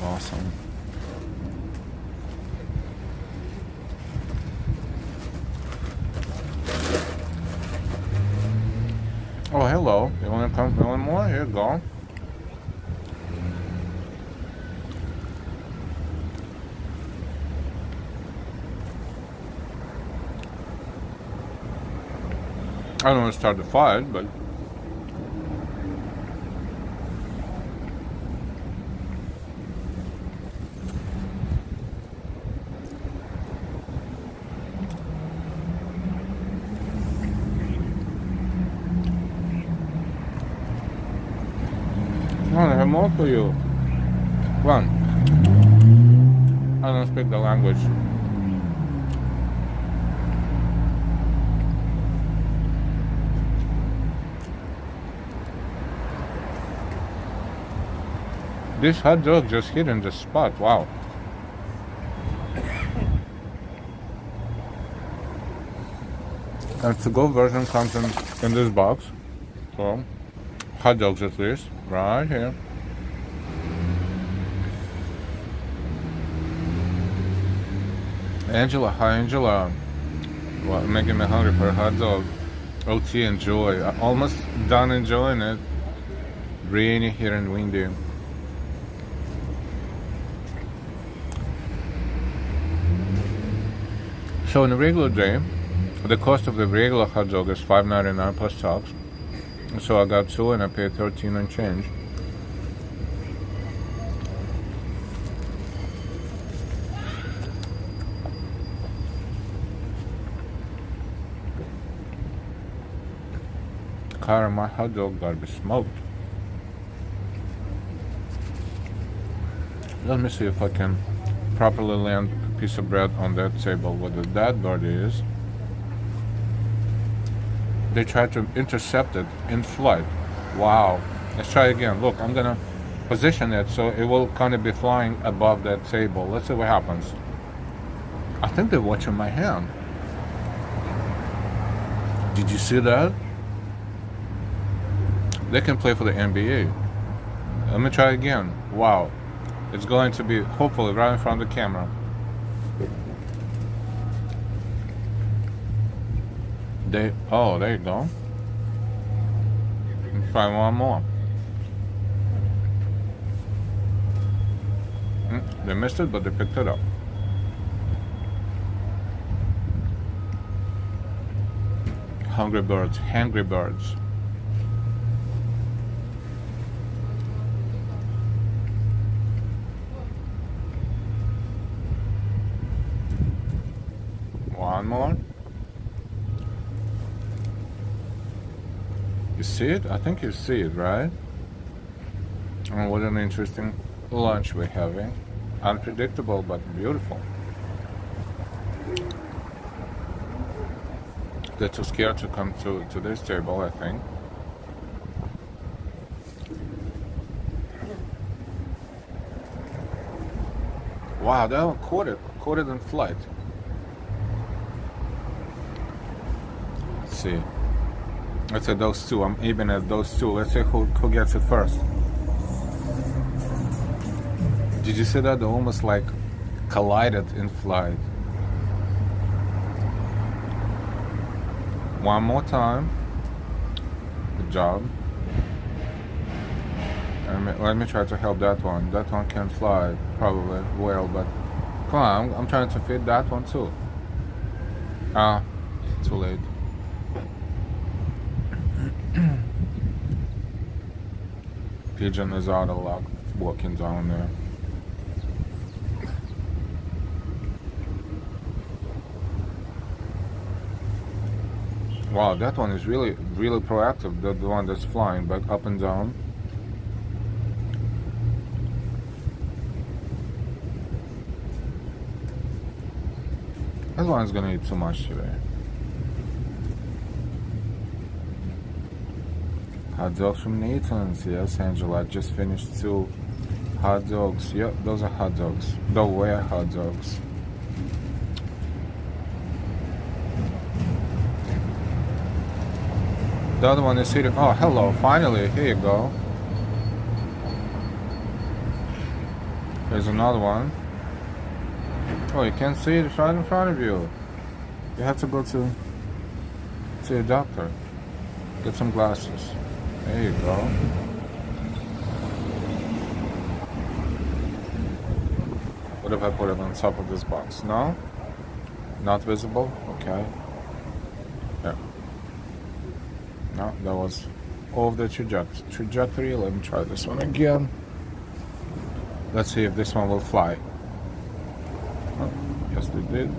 Awesome. Oh, hello. You want to come one more? Here you go. I don't want to start the fight, but I have more for you. One. I don't speak the language. This hot dog just hit in the spot. Wow. And to-go version comes in this box. So, hot dogs at least. Right here. Angela, hi Angela. Well, making me hungry for a hot dog. OT, enjoy. I'm almost done enjoying it. Rainy here and windy. So on a regular day, the cost of the regular hot dog is $5.99 plus tax. So I got 2 and I paid 13 and change. Cara, my hot dog gotta be smoked. Let me see if I can properly land a piece of bread on that table where the dead body is. They tried to intercept it in flight. Wow. Let's try again. Look, I'm gonna position it so it will kind of be flying above that table. Let's see what happens. I think they're watching my hand. Did you see that? They can play for the NBA. Let me try again. Wow. It's going to be hopefully right in front of the camera. Oh, there you go. Let's try one more. They missed it, but they picked it up. Hungry birds, hangry birds. One more. You see it? I think you see it, right? Oh, what an interesting lunch we're having. Unpredictable, but beautiful. They're too scared to come to this table, I think. Wow, they were caught it in flight. Let's see. Let's say those two. I'm aiming at those two. Let's see who gets it first. Did you see that? They almost like collided in flight. One more time. Good job. Let me try to help that one. That one can fly probably well, but come on, I'm trying to feed that one too. Ah, too late. pigeon is out of luck walking down there. Wow, that one is really proactive, the one that's flying back up and down. That one's gonna eat too much today. Hot dogs from Nathan's. Yes, Angela. I just finished 2 hot dogs. Yep, those are hot dogs. The way hot dogs. The other one is here. Oh, hello. Finally, here you go. There's another one. Oh, you can't see it right in front of you. You have to go to your doctor. Get some glasses. There you go. What if I put it on top of this box? No? Not visible? Okay. Yeah. No, that was off the trajectory. Let me try this one again. Let's see if this one will fly. Oh, yes, they did.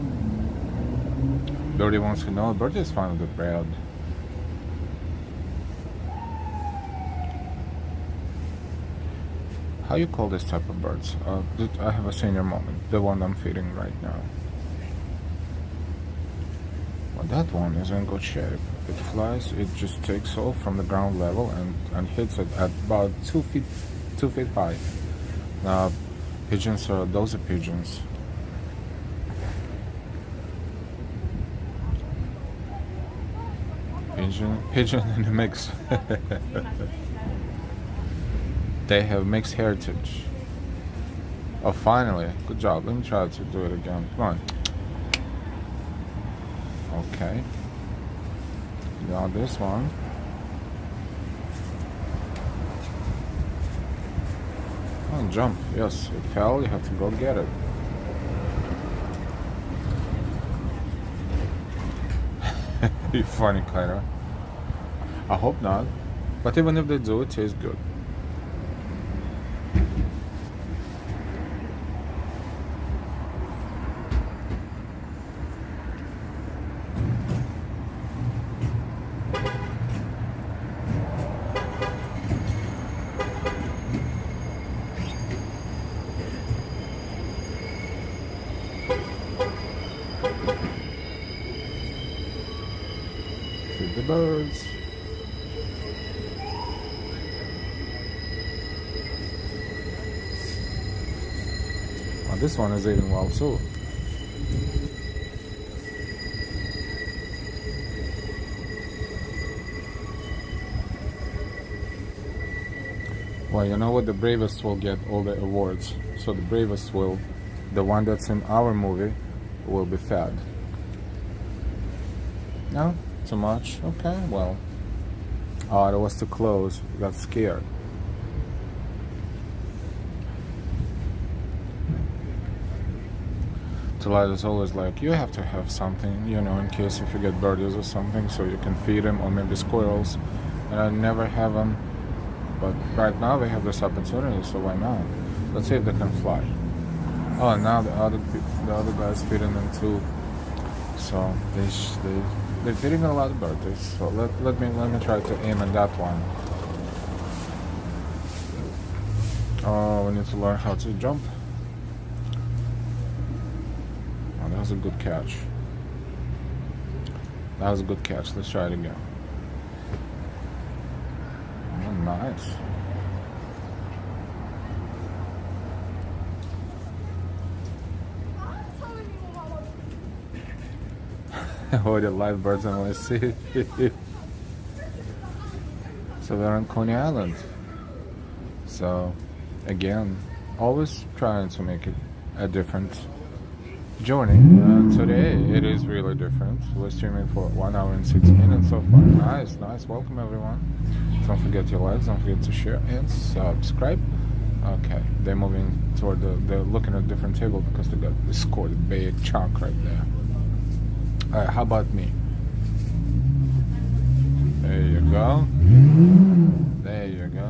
Birdie wants to know. Birdie is fine with the bread. How you call this type of birds? I have a senior moment. The one I'm feeding right now. Well, that one is in good shape. It flies. It just takes off from the ground level and hits it at about 2 feet high. Now, pigeons are those are pigeons. Pigeon in a mix. They have mixed heritage. Oh, finally. Good job. Let me try to do it again. Come on. Okay. Now this one. Oh, jump. Yes, it fell. You have to go get it. You funny, kinda. I hope not. But even if they do, it tastes good. Feed the birds. Oh, this one is eating well too. Well, you know what? The bravest will get all the awards. So the bravest will, the one that's in our movie, will be fed. No? Too much? Okay, well. Oh, it was too close. Got scared. Delight is always like, you have to have something, you know, in case if you get birdies or something, so you can feed them, or maybe squirrels. And I never have them. But right now we have this opportunity, so why not? Let's see if they can fly. Oh, and now the other guy's feeding them too. So they're feeding a lot of birdies. So let me try to aim at that one. Oh, we need to learn how to jump. Oh, that was a good catch. That was a good catch. Let's try it again. Oh, nice. Oh, the live birds I want to see. So we're on Coney Island. So again, always trying to make it a different journey. Today it is really different. We're streaming for 1 hour and 6 minutes so far. Nice. Welcome everyone. Don't forget your likes. Don't forget to share and subscribe. Okay, they're moving toward they're looking at a different table because they got scored a big chunk right there. Alright, how about me? There you go. There you go.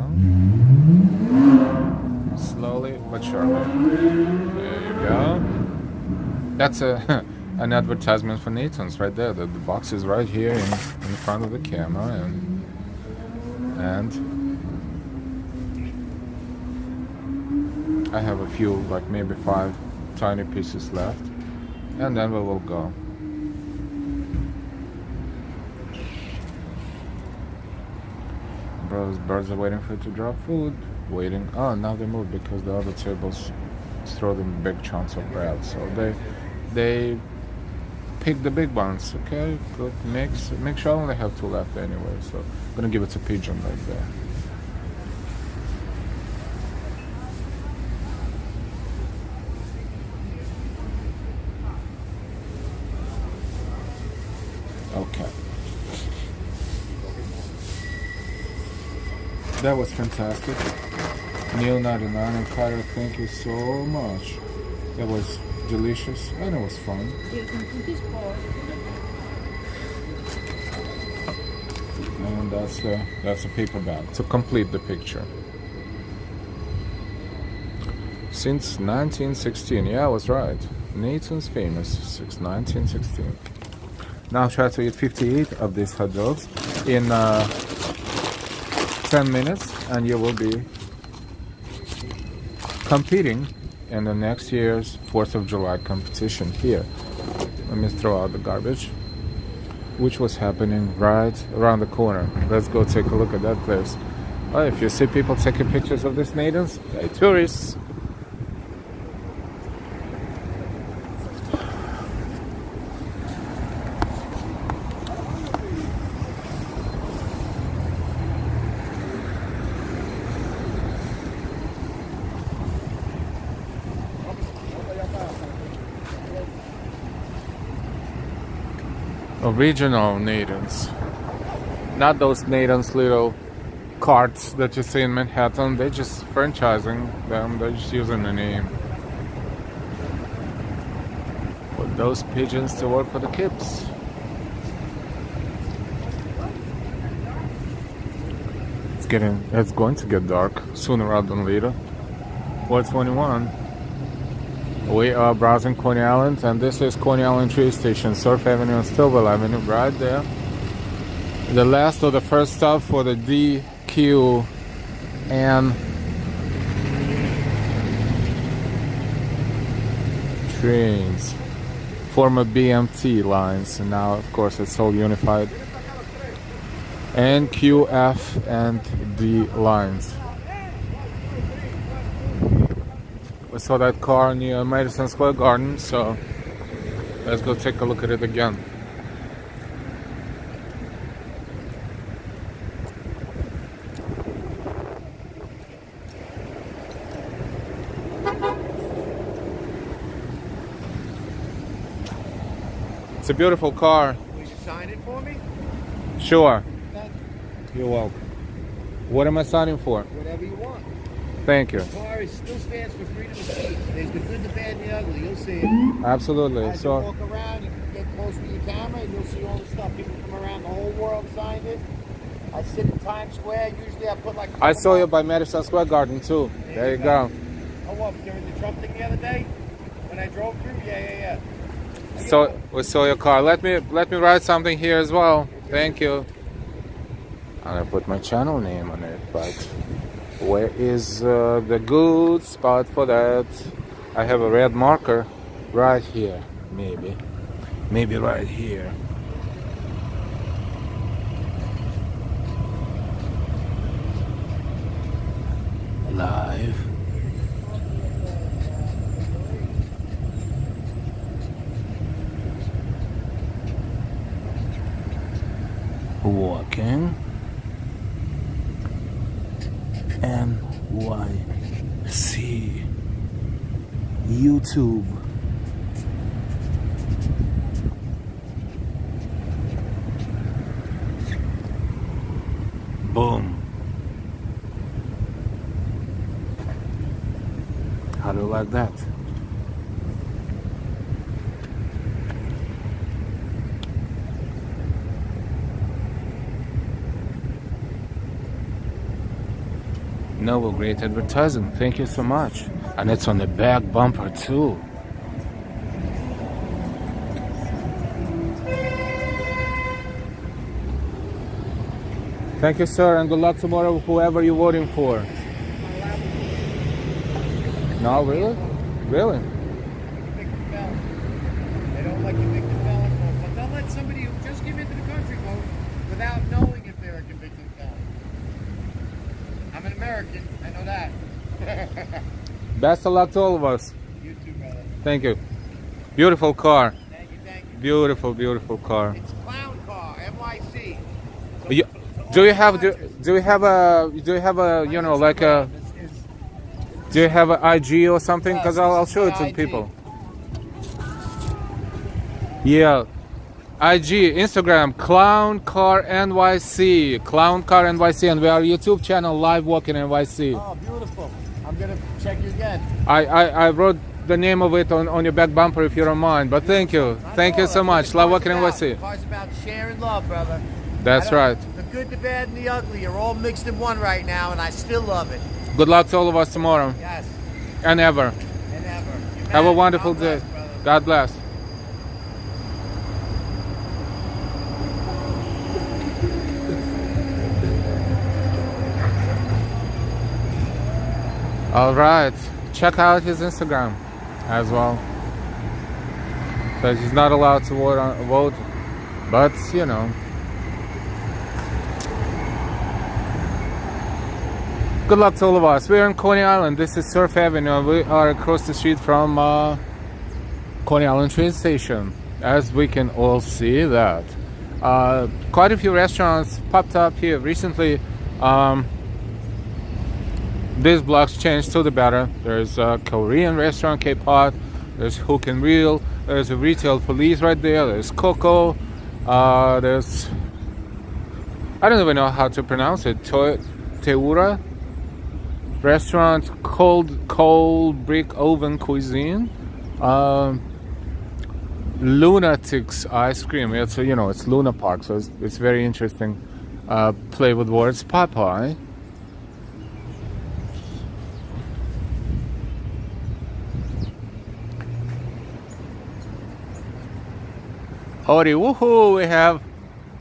Slowly but surely. There you go. That's an advertisement for Nathan's right there. The box is right here in front of the camera, and I have a few, like maybe 5 tiny pieces left, and then we will go. Birds are waiting for it to drop food. Waiting. Oh, now they moved because the other tables throw them big chunks of bread. So they pick the big ones. Okay, good mix. Make sure I only have 2 left anyway. So I'm gonna give it to Pigeon right there. Okay. That was fantastic. Neil 99 and Carter, thank you so much. That was delicious and it was fun. And that's a paper bag to complete the picture. Since 1916, yeah, I was right. Nathan's famous since 1916. Now try to eat 58 of these hot dogs in 10 minutes, and you will be competing in the next year's 4th of July competition here. Let me throw out the garbage, which was happening right around the corner. Let's go take a look at that place. Oh, if you see people taking pictures of these maidens, they're tourists. Original maidens, not those maidens little carts that you see in Manhattan. They're just franchising them, they're just using the name. Put those pigeons to work for the kids. It's going to get dark sooner rather than later. 4:21. We are browsing Coney Island, and this is Coney Island train station, Surf Avenue and Stillwell Avenue, right there. The last or the first stop for the DQN trains, former BMT lines, and now of course it's all unified. And Q, F, and D lines. We saw that car near Madison Square Garden, so let's go take a look at it again. It's a beautiful car. Will you sign it for me? Sure. Thank you. You're welcome. What am I signing for? Whatever you want. Thank you. The car still stands for freedom of speech. There's the good, the bad, and the ugly. You'll see it. Absolutely. As you So walk around, you can get close with your camera, and you'll see all the stuff. People from around the whole world signed it. I sit in Times Square. Usually I put like... I saw you by Madison Square Garden too. There you go. Oh, what? During the Trump thing the other day? When I drove through? Yeah. So we saw your car. Let me write something here as well. Thank you. I'm gonna put my channel name on it, but where is the good spot for that? I have a red marker right here. Maybe right here. Live. Walking. NYC. YouTube. Boom. How do you like that? No, great advertising. Thank you so much. And it's on the back bumper too. Thank you, sir, and good luck tomorrow, whoever you're voting for. No, really? Really? They don't like convicted felon vote, but they'll let somebody who just came into the country vote without knowing if they're a convicted felon. I'm an American, I know that. Best of luck to all of us. You too, brother. Thank you. Beautiful car. Thank you, thank you. Beautiful, beautiful car. It's Clown Car, NYC. Do you have a you know, like a, do you have an IG or something? Because I'll show it to people. Yeah, IG, Instagram, Clown Car NYC, Clown Car NYC, and we are YouTube channel Live Walking NYC. Oh, beautiful. I'm gonna check you again. I wrote the name of it on your back bumper if you don't mind, but thank you. Thank you so much. Live Walking NYC. Car's about sharing love, brother. That's right. The good, the bad, and the ugly are all mixed in one right now, and I still love it. Good luck to all of us tomorrow. Yes. And ever. And ever. Have a wonderful day. God bless. All right. Check out his Instagram as well. Because he's not allowed to vote, but you know. Good luck to all of us. We're in Coney Island. This is Surf Avenue. We are across the street from Coney Island train station, as we can all see that. Quite a few restaurants popped up here recently. These blocks changed to the better. There's a Korean restaurant, K-Pot. There's Hook and Reel. There's a retail police right there. There's Coco. There's, I don't even know how to pronounce it. Teura restaurant, cold brick oven cuisine. Lunatics ice cream. It's, you know, it's Luna Park, so it's very interesting. Play with words. Popeye. Howdy, woohoo! We have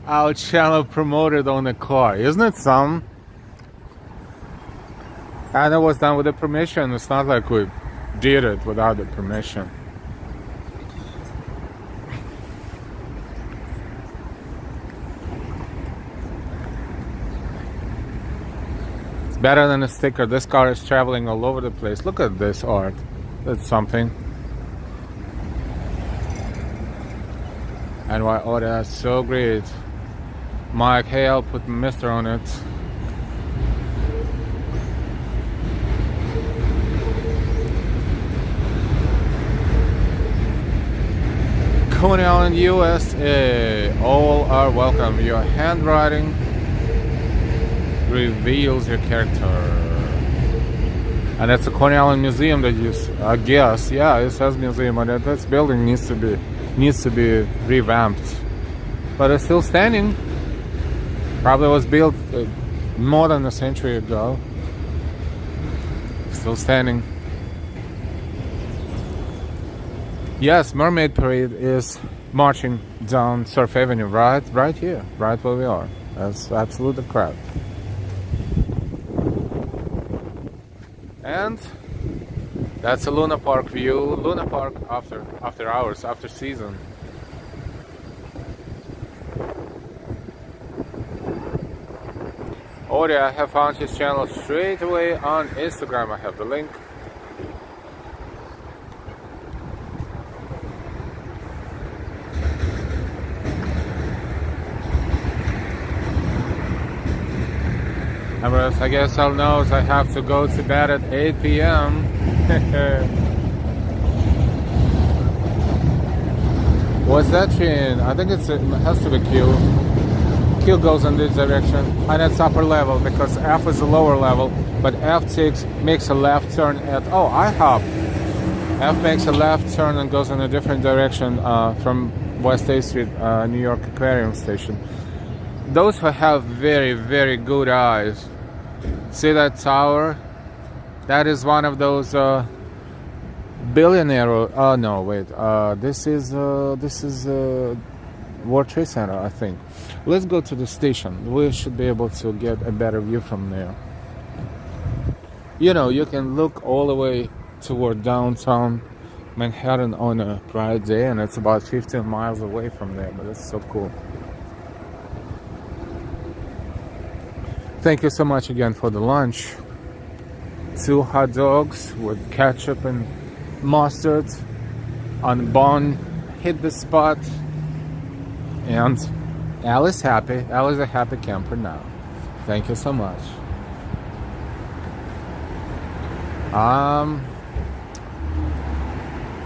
our channel promoted on the car. Isn't it some? And it was done with the permission. It's not like we did it without the permission. It's better than a sticker. This car is traveling all over the place. Look at this art. That's something. And why? Oh, that's so great. Mike, hey, I'll put Mr. on it. Coney Island, USA. All are welcome. Your handwriting reveals your character. And that's a Coney Island museum that you, I guess, yeah, it says museum, and that building needs to be revamped. But it's still standing. Probably was built more than a century ago. Still standing. Yes, Mermaid Parade is marching down Surf Avenue, right here, right where we are. That's absolutely correct. And that's a Luna Park view. Luna Park after hours, after season. Already I have found his channel straight away on Instagram. I have the link. I guess I'll know as I have to go to bed at 8 p.m. What's that train? I think it has to be Q. Q goes in this direction, and it's upper level because F is the lower level, but F makes a left turn at, oh, IHOP. F makes a left turn and goes in a different direction from West A Street, New York Aquarium station. Those who have very, very good eyes See that tower? That is one of those billionaire. Oh no, wait. This is World Trade Center, I think. Let's go to the station. We should be able to get a better view from there. You know, you can look all the way toward downtown Manhattan on a bright day, and it's about 15 miles away from there, but it's so cool. Thank you so much again for the lunch. 2 hot dogs with ketchup and mustard on bun. Hit the spot. And Ali's happy. Ali's a happy camper now. Thank you so much.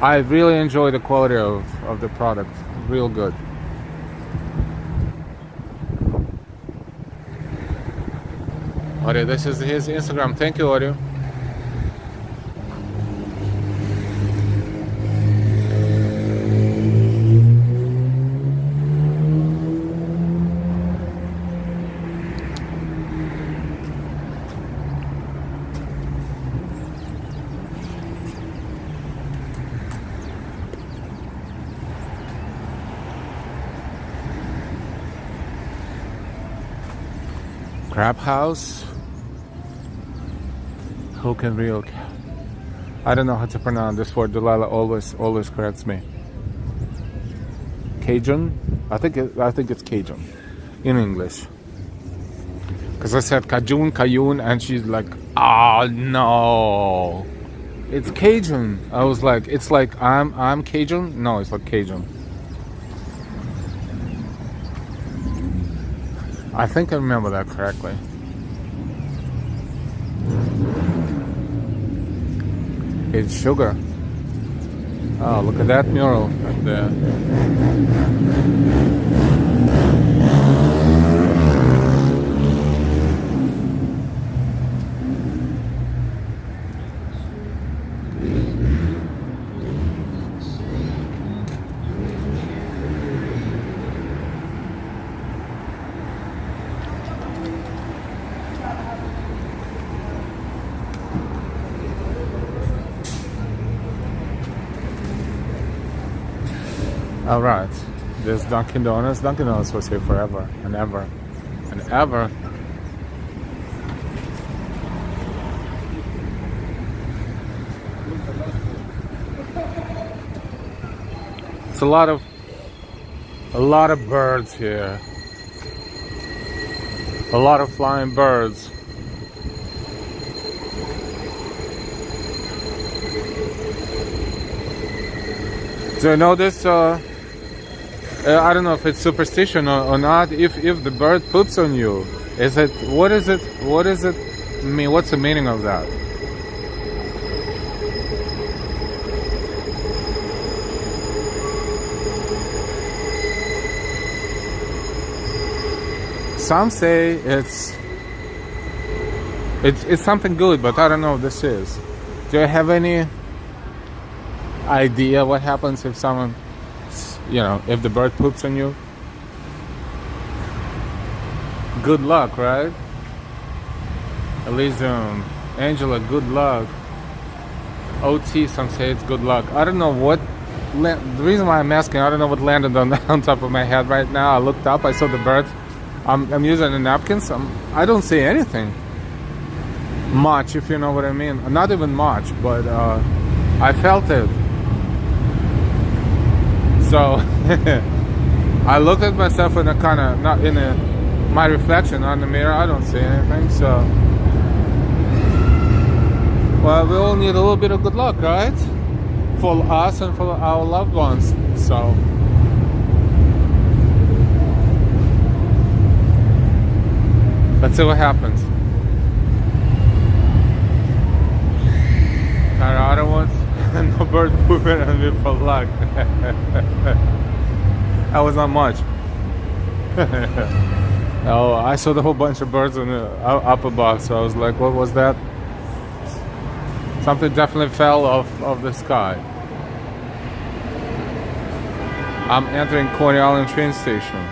I really enjoy the quality of the product. Real good. Audio, this is his Instagram. Thank you, Audio. Crab House. Who can real? I don't know how to pronounce this word. Delilah always corrects me. Cajun. I think it's Cajun in English. Because I said Cajun, and she's like, oh no, it's Cajun. I was like, it's like I'm Cajun. No, it's like Cajun. I think I remember that correctly. It's sugar. Oh, look at that mural right there. All right, there's Dunkin' Donuts. Dunkin' Donuts was here forever and ever and ever. It's a lot of birds here. A lot of flying birds. Do you know this? I don't know if it's superstition or not. If the bird poops on you, what is it mean? What's the meaning of that? Some say it's something good, but I don't know what this is. Do you have any idea what happens if someone, if the bird poops on you? Good luck, right? Elysium, Angela, good luck. OT, some say it's good luck. I don't know what. The reason why I'm asking, I don't know what landed on top of my head right now. I looked up, I saw the birds. I'm using the napkins. I don't see anything much, if you know what I mean. Not even much, but I felt it. So I looked at myself in a kind of, not in my reflection on the mirror. I don't see anything. So, well, we all need a little bit of good luck, right? For us and for our loved ones. So let's see what happens. Other ones, no bird pooping on me for luck. That was not much. Oh, I saw the whole bunch of birds up above, so I was like, what was that? Something definitely fell off the sky. I'm entering Coney Island train station.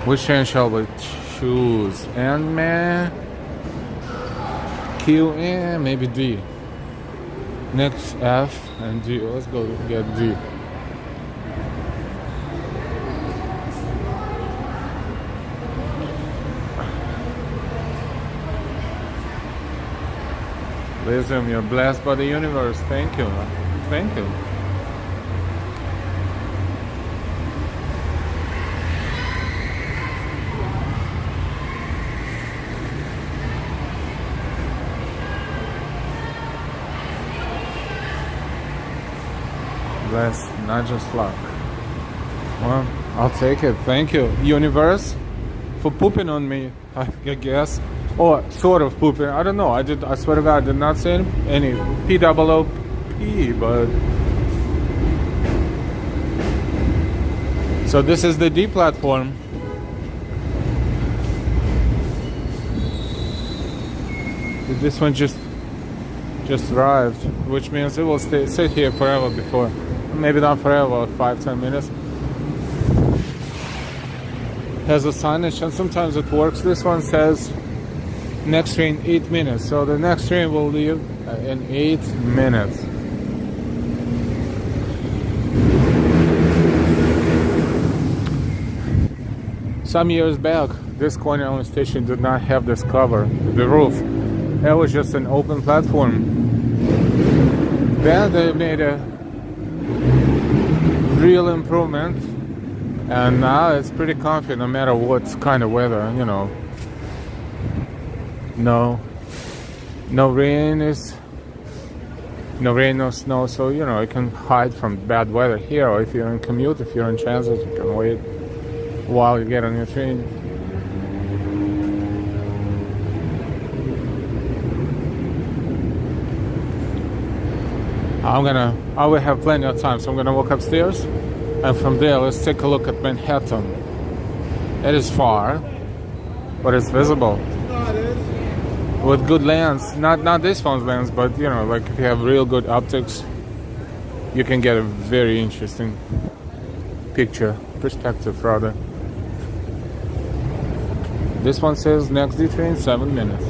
Which train shall we choose? N, man. Q, and maybe D. Next F and D. Let's go get D. Wisdom, you're blessed by the universe. Thank you. Thank you. Blessed, not just luck. Well, I'll take it. Thank you, universe, for pooping on me, I guess. Or sort of pooping. I don't know. I swear to God, I did not say any P-double-O-P, but... So this is the D platform. This one just arrived, which means it will sit here forever before. Maybe not forever, 5-10 minutes. Has a signage and sometimes it works. This one says next train 8 minutes, so the next train will leave in 8 minutes. Some years back, this Coney station did not have this cover, the roof. It was just an open platform. Then they made a real improvement, and now it's pretty comfy no matter what kind of weather, you know. No rain, no snow, so you know you can hide from bad weather here, or if you're in commute, if you're in transit, you can wait while you get on your train. I will have plenty of time, so I'm gonna walk upstairs, and from there let's take a look at Manhattan. It is far, but it's visible. With good lens, not this phone's lens, but you know, like if you have real good optics, you can get a very interesting perspective rather. This one says next D train 7 minutes.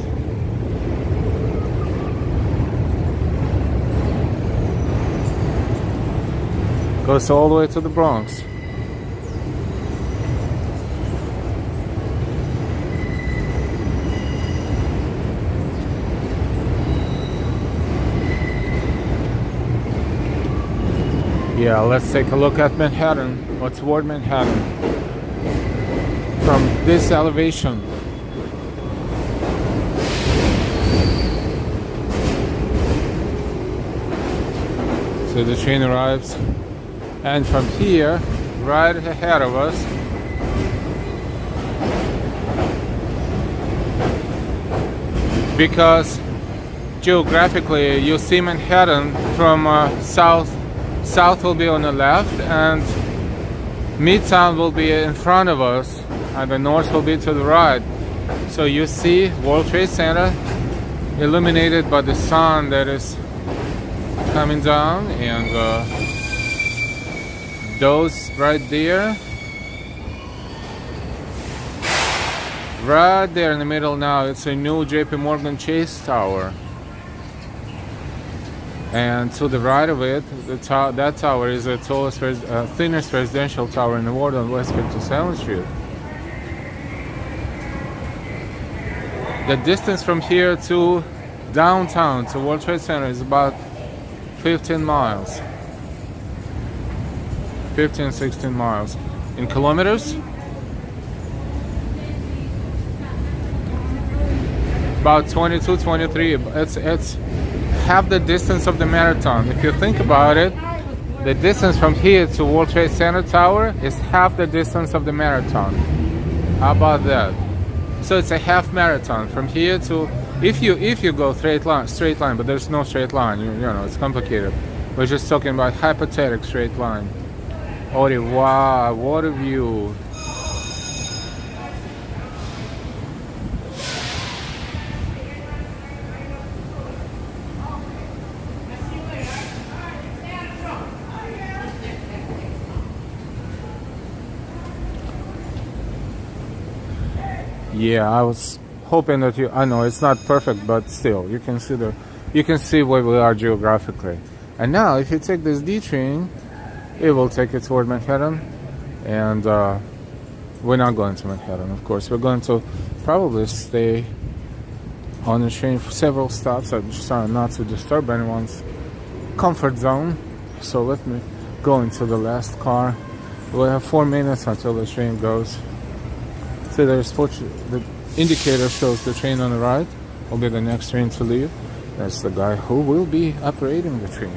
Goes all the way to the Bronx. Yeah, let's take a look at Manhattan, or toward Manhattan, from this elevation. So the train arrives, and from here, right ahead of us, because geographically you see Manhattan from south will be on the left, and Midtown will be in front of us, and the north will be to the right. So you see World Trade Center illuminated by the sun that is coming down, and those right there in the middle now, it's a new JP Morgan Chase Tower. And to the right of it, that tower is the tallest, thinnest residential tower in the world on West 57th Street. The distance from here to downtown, to World Trade Center, is about 15 miles. 16 miles. In kilometers, about 22, 23. It's half the distance of the marathon. If you think about it, the distance from here to World Trade Center Tower is half the distance of the marathon. How about that? So it's a half marathon from here to, if you go straight line, but there's no straight line. You know, it's complicated. We're just talking about hypothetical straight line. Oh wow, what a view! Yeah, I was hoping that I know it's not perfect, but still, you can see where we are geographically. And now, if you take this D train, it will take you toward Manhattan, and we're not going to Manhattan, of course. We're going to probably stay on the train for several stops. I'm just trying not to disturb anyone's comfort zone. So let me go into the last car. We'll have 4 minutes until the train goes. So the indicator shows the train on the right will be the next train to leave. That's the guy who will be operating the train.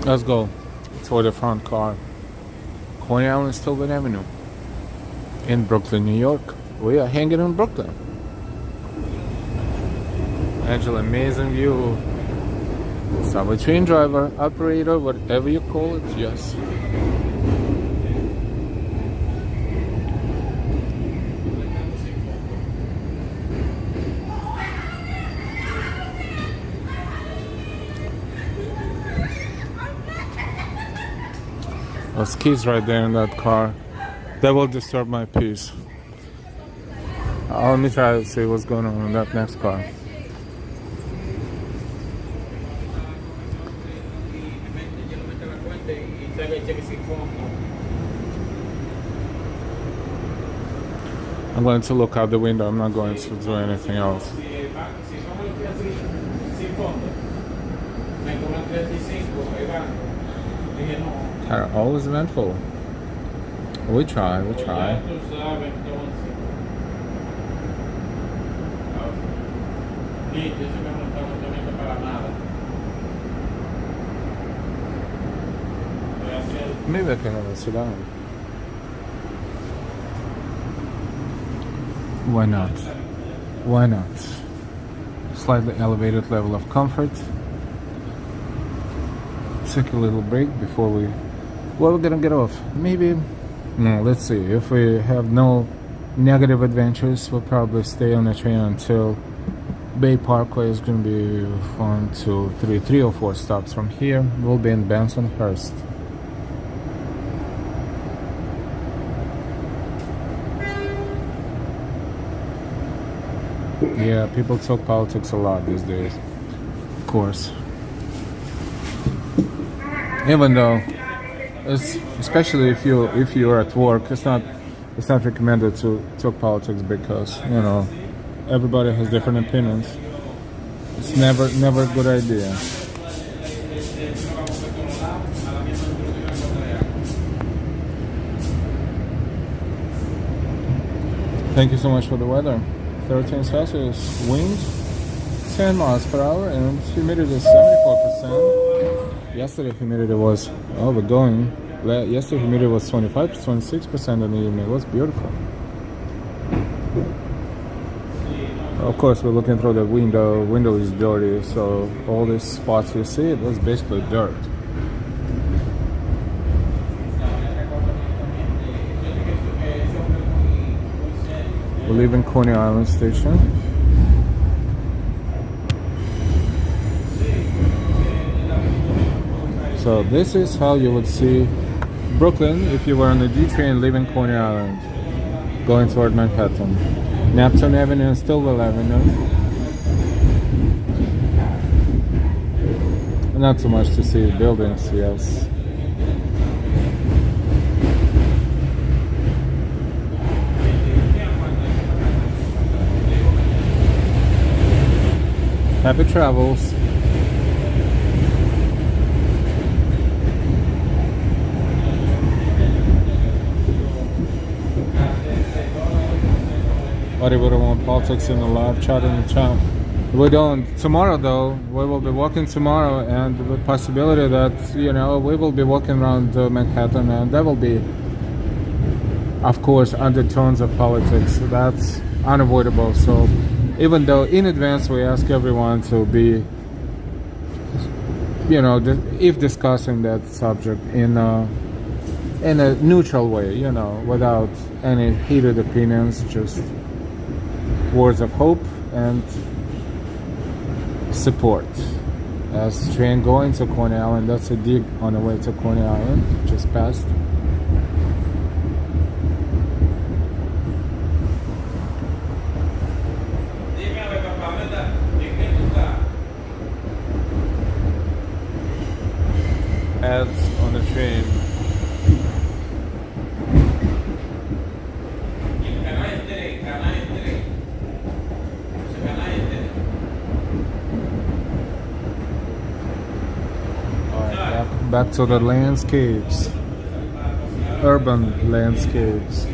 Let's go toward the front car. Coney Island, Stillman Avenue. In Brooklyn, New York. We are hanging in Brooklyn. Angela, amazing view. Subway train driver, operator, whatever you call it, yes. Those kids right there in that car, that will disturb my peace. Let me try to see what's going on in that next car. I'm going to look out the window. I'm not going to do anything else. Are always eventful. We try. Maybe I can sit down. Why not? Why not? Slightly elevated level of comfort. Take a little break before we're gonna get off. Maybe, no, let's see. If we have no negative adventures, we'll probably stay on the train until Bay Parkway is gonna be 1, 2, 3, 3 or 4 stops from here. We'll be in Bensonhurst. Yeah, people talk politics a lot these days, of course. Even though, especially if you're at work, it's not recommended to talk politics because everybody has different opinions. It's never a good idea. Thank you so much for the weather. 13 Celsius, wind 10 miles per hour, and humidity is 74%. Yesterday humidity was, yesterday humidity was 26% in the evening. It was beautiful. Of course, we're looking through the window. Window is dirty, so all these spots you see, it was basically dirt. We live in Coney Island Station. So this is how you would see Brooklyn if you were on the D train leaving Coney Island, going toward Manhattan. Napton Avenue and Stillwell Avenue. Not so much to see buildings, yes. Happy travels. But we don't want politics in the live chat in the chat. We don't. Tomorrow though, we will be walking tomorrow, and the possibility that we will be walking around Manhattan, and there will be, of course, undertones of politics. That's unavoidable. So even though in advance we ask everyone to be, if discussing that subject in in a neutral way, you know, without any heated opinions, just words of hope and support. As train going to Coney Island, that's a dig on the way to Coney Island, just passed. Ads on the train. Alright, back to the landscapes. Urban landscapes.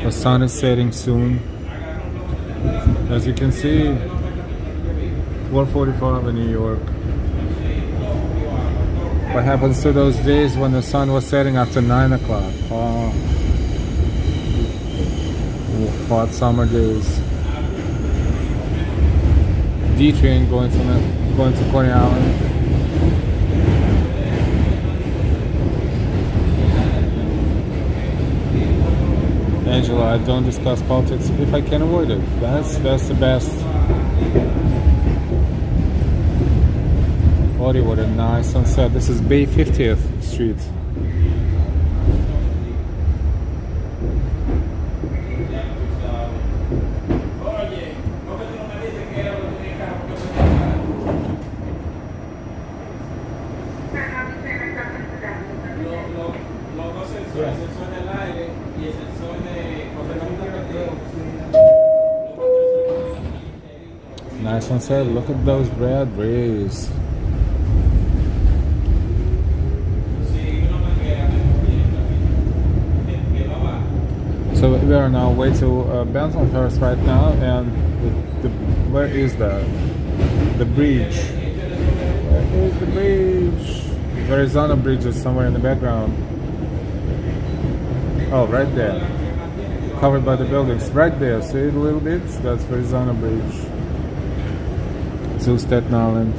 The sun is setting soon. As you can see, 4:45 in New York. What happens to those days when the sun was setting after 9 o'clock? Oh, hot summer days. D train going to Coney Island. Angela, I don't discuss politics if I can avoid it. That's the best. Oh, what a nice sunset. This is Bay 50th Street. Nice sunset. Look at those red rays. So we are now way to Bensonhurst right now, and where is that? The bridge. Where is the bridge? The Arizona Bridge is somewhere in the background. Oh, right there. Covered by the buildings. Right there. See it a little bit? That's Arizona Bridge. To Staten Island.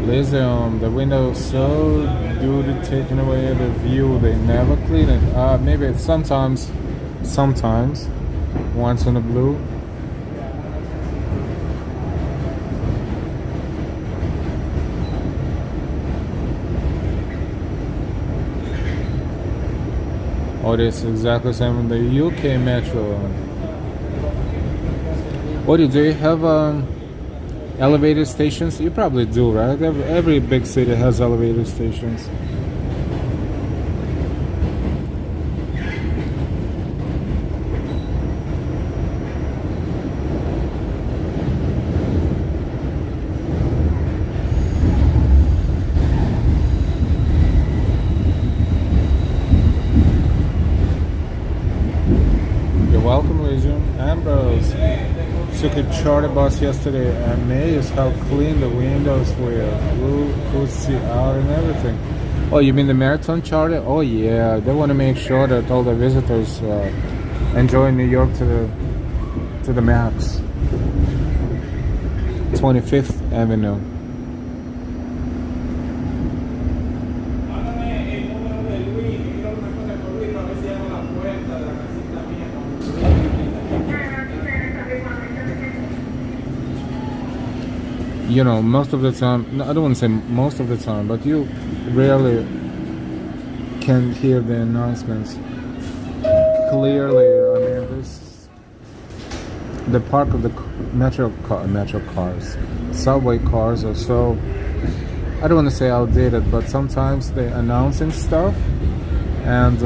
Lysium, the window so dirty, taking away the view. They never clean it. Maybe it's sometimes, once in a blue. Oh, this is exactly the same in the UK Metro. What do you have? Elevator stations? You probably do, right? Every big city has elevator stations. You're welcome, Lysium. Ambrose. Took a charter bus yesterday, and amazed how clean the windows were. Blue could see out and everything. Oh, you mean the marathon charter? Oh yeah, they want to make sure that all the visitors enjoy New York to the max. 25th Avenue. You know, most of the time, I don't want to say most of the time, but you rarely can hear the announcements clearly. I mean, the park of the metro cars, subway cars are so, I don't want to say outdated, but sometimes they're announcing stuff, and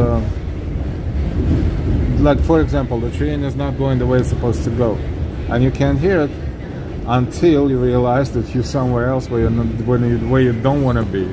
like for example, the train is not going the way it's supposed to go, and you can't hear it until you realize that you're somewhere else where where you don't want to be.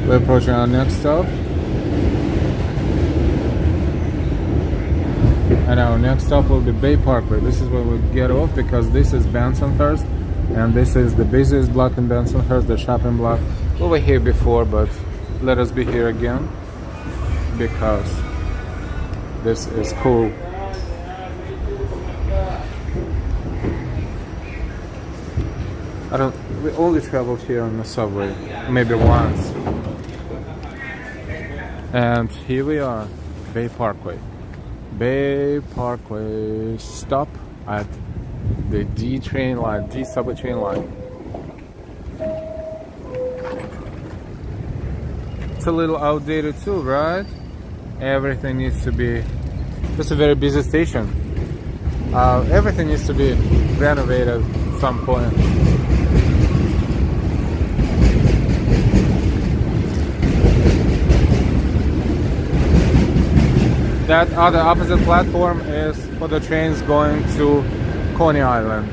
We're approaching our next stop. And our next stop will be Bay Parkway. This is where we get off because this is Bensonhurst. And this is the busiest block in Bensonhurst, the shopping block. We were here before, but let us be here again because this is cool. We only traveled here on the subway, maybe once. And here we are, Bay Parkway. Bay Parkway stop at the D subway train line. It's a little outdated too, right? Everything needs to be, it's a very busy station. Everything needs to be renovated at some point. That other opposite platform is for the trains going to Coney Island.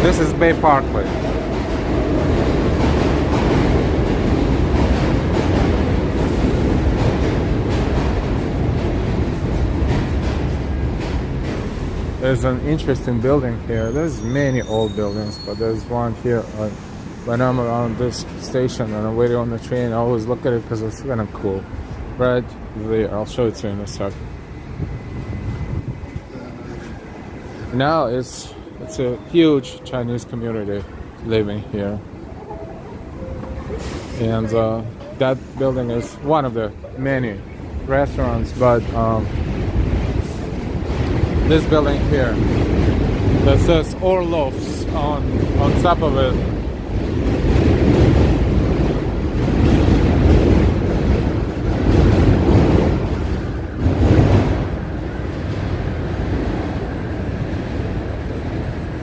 This is Bay Parkway. There's an interesting building here. There's many old buildings, but there's one here. When I'm around this station and I'm waiting on the train, I always look at it because it's kind of cool. Right there, I'll show it to you in a second. Now it's a huge Chinese community living here, and that building is one of the many restaurants. But this building here that says Orlov's on top of it.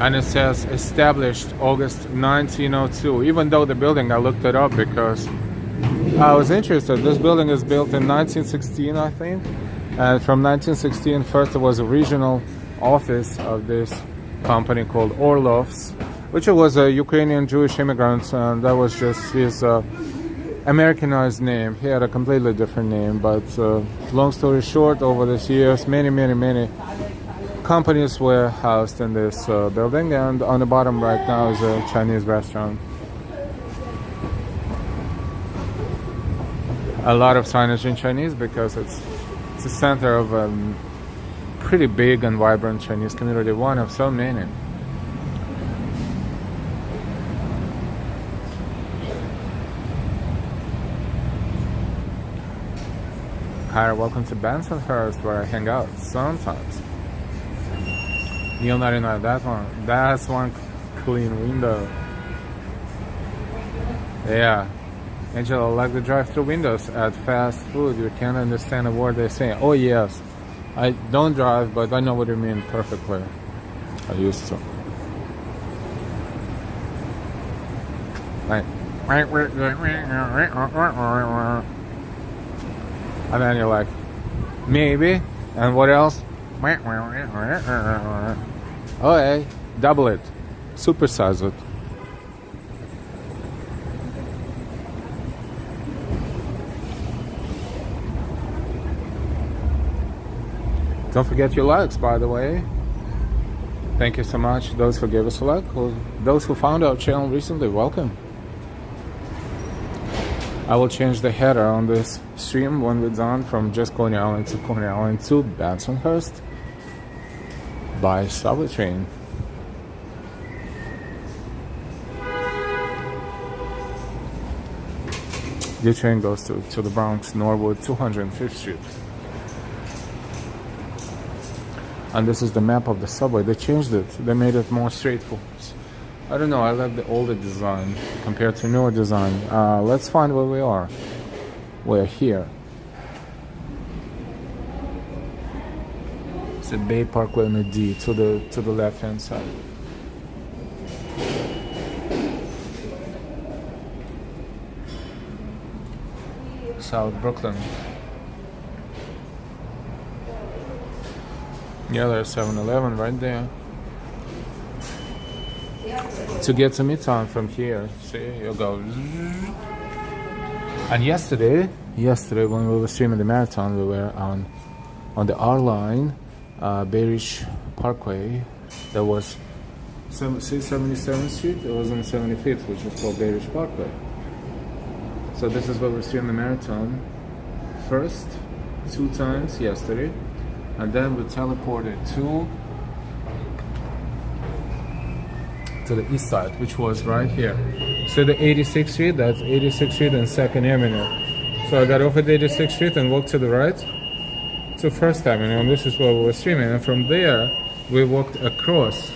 And it says established August 1902. Even though the building, I looked it up because I was interested. This building is built in 1916, I think. And from 1916, first it was a regional office of this company called Orlov's, which was a Ukrainian Jewish immigrant, and that was just his Americanized name. He had a completely different name, but long story short, over these years, many companies were housed in this building, and on the bottom right now is a Chinese restaurant. A lot of signage in Chinese because it's the center of a pretty big and vibrant Chinese community, one of so many. Hi, welcome to Bensonhurst, where I hang out sometimes. You'll not know that one. That's one clean window. Yeah. Angela, like the drive-through windows at fast food. You can't understand a word they're saying. Oh yes. I don't drive, but I know what you mean perfectly. I used to. Right. And then you're like, maybe. And what else? Oh, hey, double it, supersize it. Don't forget your likes, by the way. Thank you so much. Those who gave us a like, or those who found our channel recently, welcome. I will change the header on this stream when we're done from just Coney Island to Bensonhurst by subway train. The train goes to the Bronx, Norwood, 205th Street. And this is the map of the subway. They changed it. They made it more straightforward. I don't know, I like the older design compared to newer design. Let's find where we are. We're here. It's a Bay Parkway on the D to the left hand side. South Brooklyn. Yeah, there's 7-Eleven right there. to get to Midtown from here. See, you go. And yesterday when we were streaming the marathon, we were on the R line, Bearish Parkway. That was 77th Street. It was on 75th, which was called Bearish Parkway. So this is where we streamed the marathon first 2 times yesterday, and then we teleported to the east side, which was right here. So the 86th Street, that's 86th Street and 2nd Avenue. So I got off at 86th Street and walked to the right to 1st Avenue, and this is where we were streaming. And from there, we walked across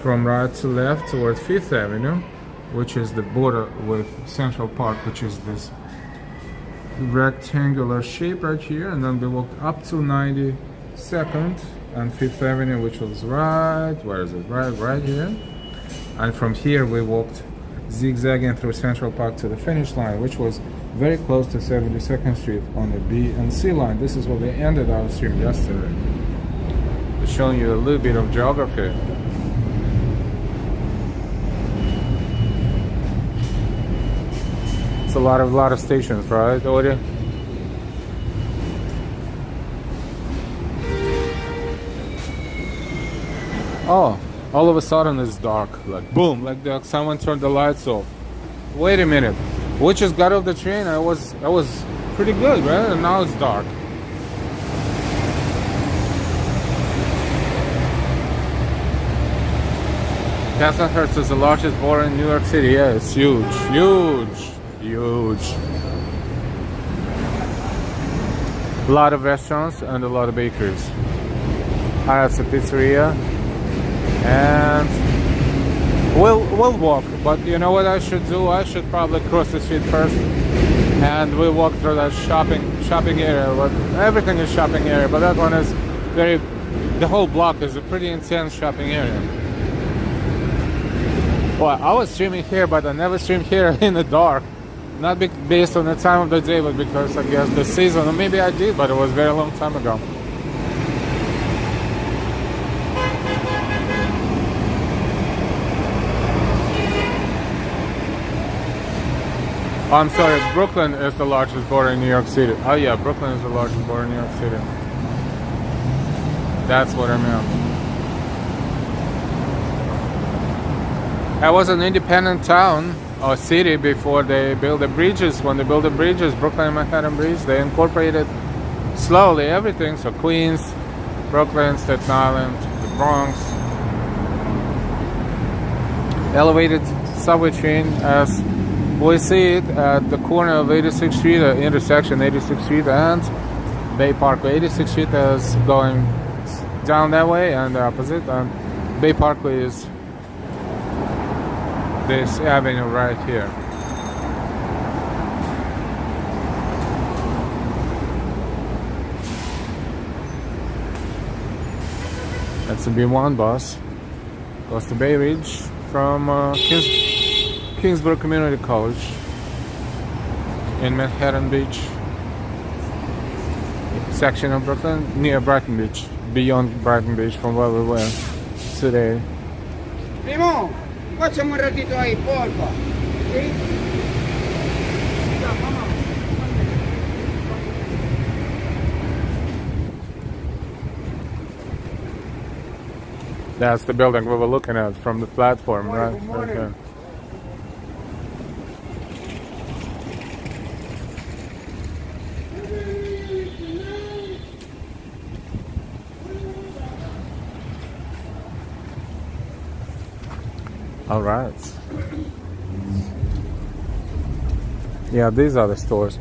from right to left towards 5th Avenue, which is the border with Central Park, which is this rectangular shape right here. And then we walked up to 92nd and 5th Avenue, which was right, where is it? Right here. And from here we walked zigzagging through Central Park to the finish line, which was very close to 72nd Street on the B and C line. This is where we ended our stream yesterday. Just showing you a little bit of geography. It's a lot of stations, right, Ori? Oh. All of a sudden it's dark, like boom, like someone turned the lights off. Wait a minute, we just got off the train. I was pretty good, right? And now it's dark. Bensonhurst is the largest bar in New York City. Yeah, it's huge. A lot of restaurants and a lot of bakeries. I have a pizzeria. And we'll walk, but you know what I should do? I should probably cross the street first, and we'll walk through that shopping area. But everything is shopping area, but that one is the whole block is a pretty intense shopping area. Well, I was streaming here, but I never streamed here in the dark. Not based on the time of the day, but because I guess the season, or maybe I did, but it was a very long time ago. Oh, I'm sorry, Brooklyn is the largest borough in New York City. Oh yeah, Brooklyn is the largest borough in New York City. That's what I meant. It was an independent town or city before they built the bridges. When they built the bridges, Brooklyn and Manhattan Bridge, they incorporated slowly everything. So Queens, Brooklyn, Staten Island, the Bronx. Elevated subway train as we see it at the corner of 86th Street, intersection 86th Street and Bay Parkway. 86th Street is going down that way and the opposite, and Bay Parkway is this avenue right here. That's the B1 bus. Goes to Bay Ridge from Kingsborough Community College in Manhattan Beach section of Brooklyn, near Brighton Beach, beyond Brighton Beach from where we were today. Primo, facciamo un ratito ahí, porfa. ¿Sí? That's the building we were looking at from the platform, right? Right here. All right. Yeah, these are the stores.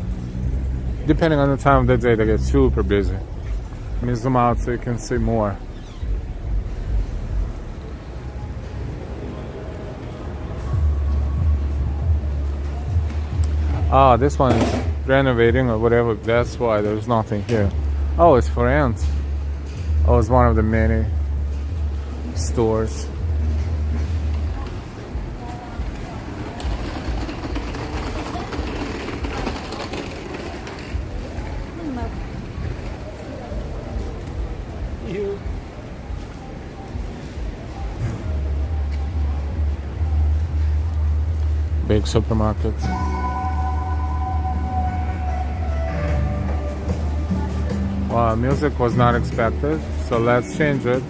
Depending on the time of the day, they get super busy. Let me zoom out so you can see more. Ah, this one is renovating or whatever. That's why there's nothing here. Oh, it's for rent. Oh, it's one of the many stores. big supermarket. Well, music was not expected, so let's change it.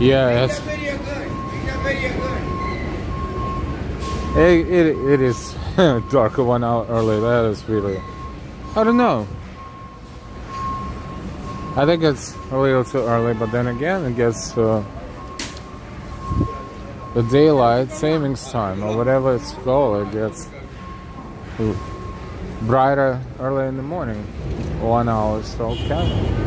Yeah, it's, it is darker 1 hour early. That is really, I don't know. I think it's a little too early, but then again, it gets the daylight savings time or whatever it's called. It gets brighter early in the morning. 1 hour, so okay.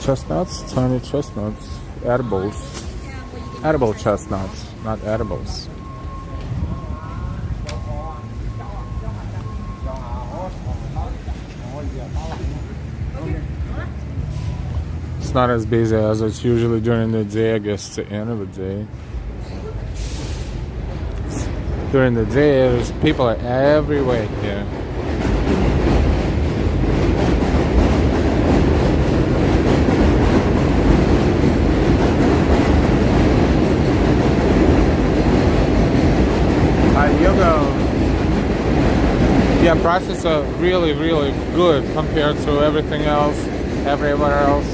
Chestnuts, tiny chestnuts, edibles. Edible chestnuts, not edibles. It's not as busy as it's usually during the day. I guess it's the end of the day. During the day, there's people are everywhere here. Yeah, prices are really, really good compared to everything else, everywhere else.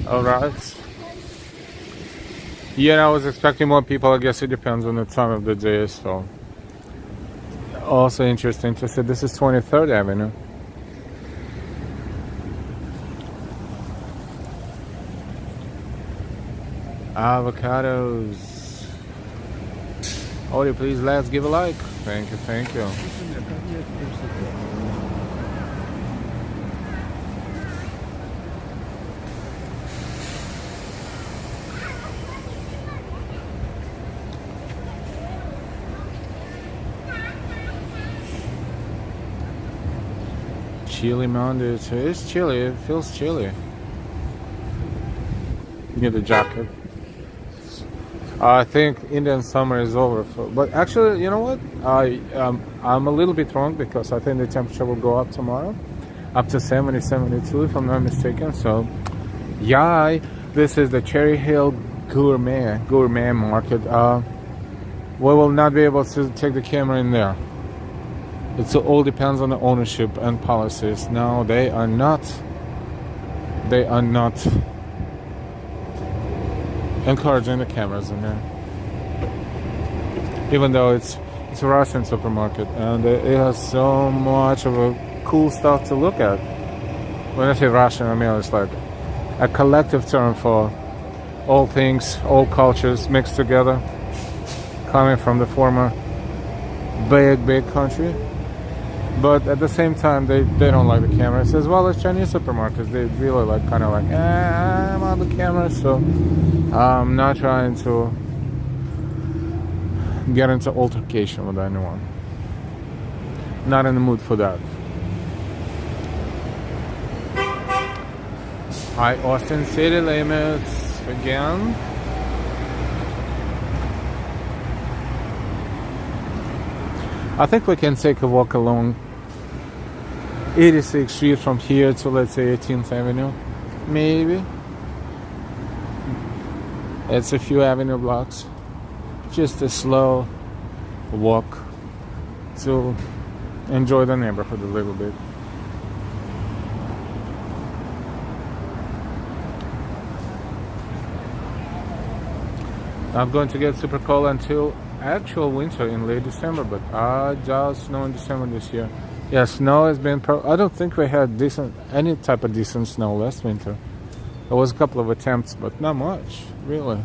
Alright. Yeah, I was expecting more people. I guess it depends on the time of the day, so. Also interesting to see, this is 23rd Avenue. Avocados. Odie, please, let's give a like. Thank you, thank you. Chilly Monday. It's chilly. It feels chilly. Get a jacket. I think Indian summer is over. But actually, you know what? I'm a little bit wrong because I think the temperature will go up tomorrow, up to 70, 72 if I'm not mistaken. So, yeah, this is the Cherry Hill Gourmet Market. We will not be able to take the camera in there. It all depends on the ownership and policies. No, they are not encouraging the cameras in there. Even though it's a Russian supermarket and it has so much of a cool stuff to look at. When I say Russian, I mean it's like a collective term for all things, all cultures mixed together, coming from the former big country. But at the same time, they don't like the cameras, as well as Chinese supermarkets. They really like kind of like, I'm on the camera, so I'm not trying to get into altercation with anyone. Not in the mood for that. Hi, Austin city limits again. I think we can take a walk along 86th Street from here to, let's say, 18th Avenue, maybe. It's a few avenue blocks. Just a slow walk to enjoy the neighborhood a little bit. Not going to get super cold until actual winter in late December, but just snow in December this year. Yeah, snow has been I don't think we had any type of decent snow last winter. There was a couple of attempts, but not much, really.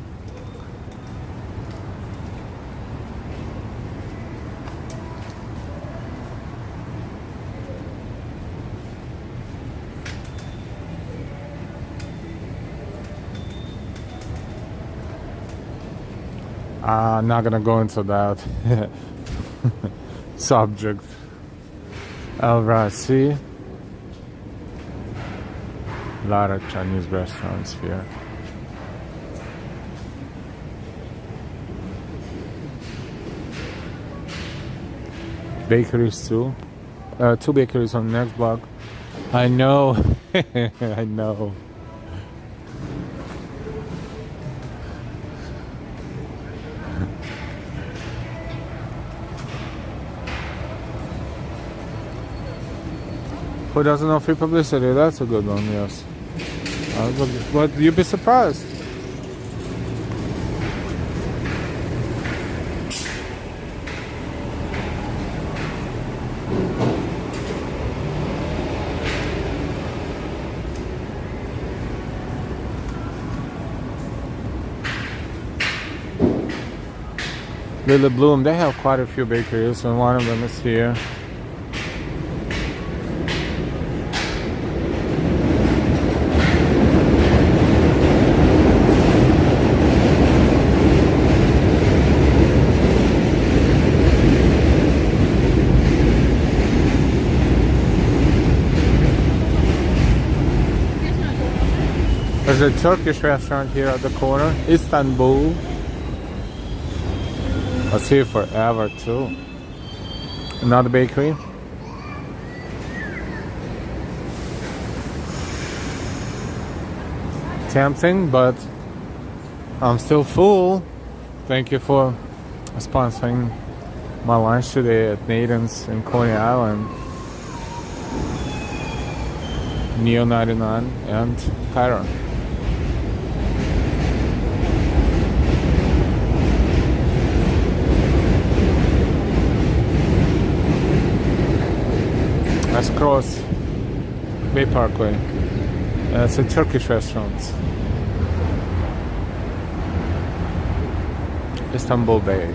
I'm not gonna go into that subject. Alright, see? A lot of Chinese restaurants here. Bakeries too. 2 bakeries on the next block. I know. I know. Who doesn't know free publicity? That's a good one, yes. But you'd be surprised. Lily Bloom, they have quite a few bakeries, and one of them is here. There's a Turkish restaurant here at the corner, Istanbul. I see it forever too. Another bakery. Tempting, but I'm still full. Thank you for sponsoring my lunch today at Nathan's in Coney Island. Neo 99 and Chiron. Parkway. It's a Turkish restaurant. Istanbul Bay.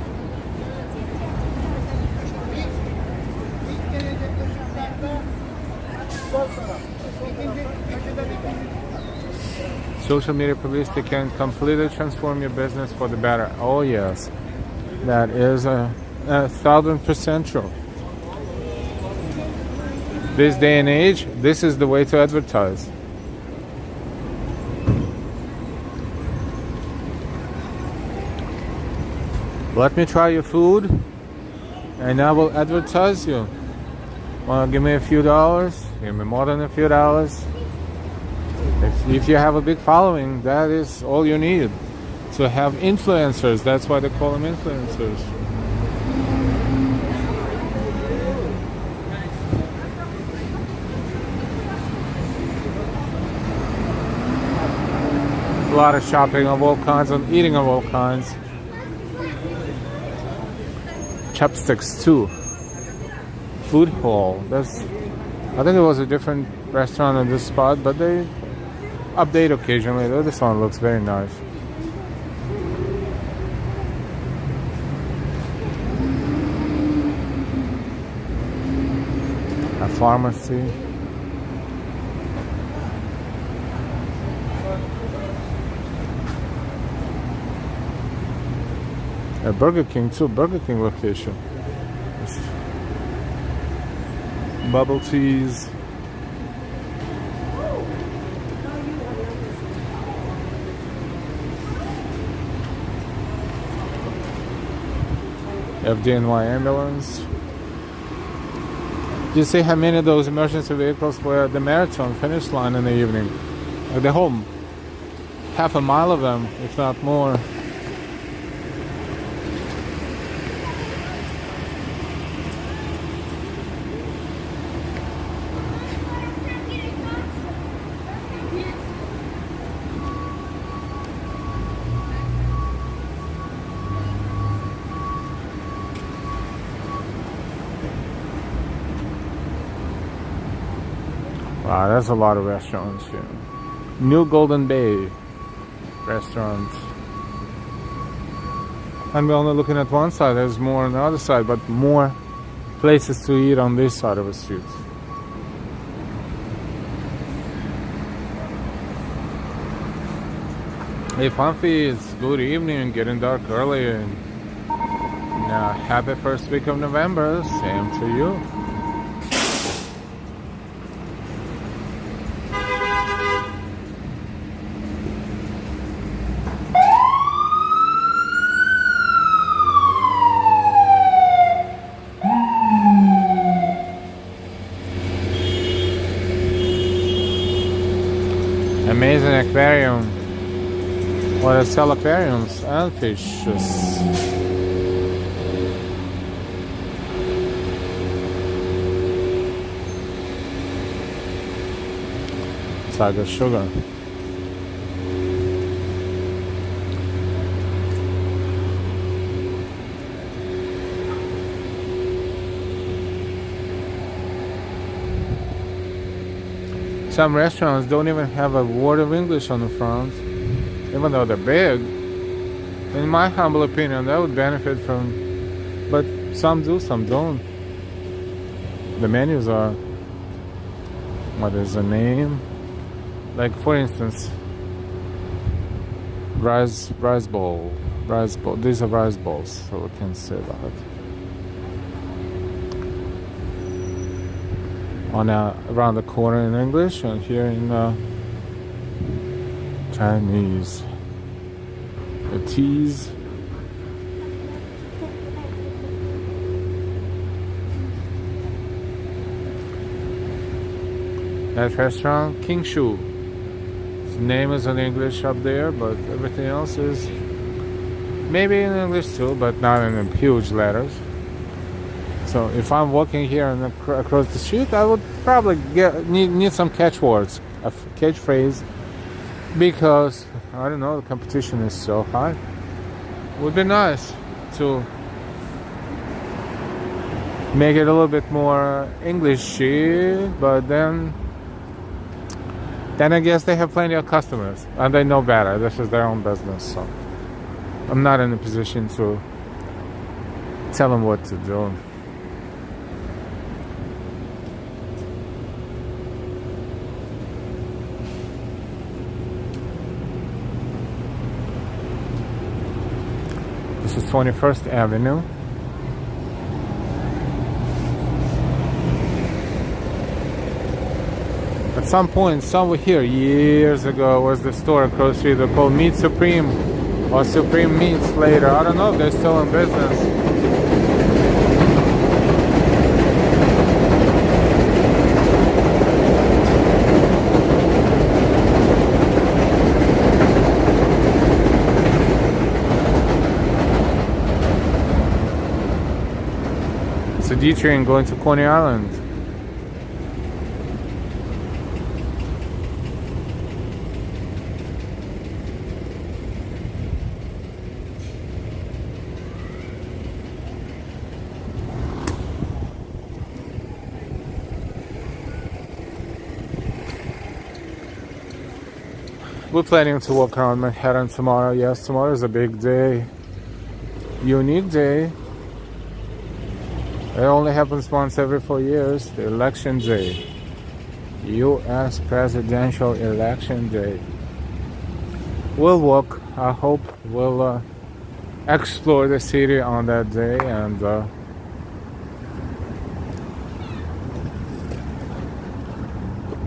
Social media publicity can completely transform your business for the better. Oh yes, that is 1,000% true. This day and age, this is the way to advertise. Let me try your food and I will advertise you. Wanna give me a few dollars? Give me more than a few dollars. If you have a big following, that is all you need. To have influencers, that's why they call them influencers. A lot of shopping of all kinds and eating of all kinds. Chopsticks too. Food hall. I think it was a different restaurant on this spot, but they update occasionally. This one looks very nice. A pharmacy. A Burger King too, Burger King location. Bubble teas. FDNY ambulance. You see how many of those emergency vehicles were at the marathon finish line in the evening? Like the whole half a mile of them, if not more. Wow, that's a lot of restaurants here. New Golden Bay restaurant. And we're only looking at one side, there's more on the other side, but more places to eat on this side of the street. Hey Funfy, it's good evening, getting dark early, and happy first week of November, same to you. Amazing aquarium. Well, they sell aquariums and fishes. Tiger sugar. Some restaurants don't even have a word of English on the front, even though they're big. In my humble opinion, that would benefit from, but some do, some don't. The menus are, what is the name? Like for instance, rice bowl. These are rice bowls, so we can say that. Around the corner in English, and here in Chinese. The teas. That restaurant, King Shu. Its name is in English up there, but everything else is maybe in English too, but not in huge letters. So if I'm walking here and across the street, I would probably need some catchwords, a catchphrase, because I don't know, the competition is so high. It would be nice to make it a little bit more Englishy, but then Then I guess they have plenty of customers and they know better. This is their own business, so I'm not in a position to tell them what to do. This is 21st Avenue. At some point, somewhere here, years ago, was the store across the street they called Meat Supreme or Supreme Meats later. I don't know if they're still in business. It's a D train going to Coney Island. We're planning to walk around Manhattan tomorrow. Yes, tomorrow is a big day. Unique day. It only happens once every 4 years. The election day. U.S. presidential election day. We'll walk. I hope we'll explore the city on that day and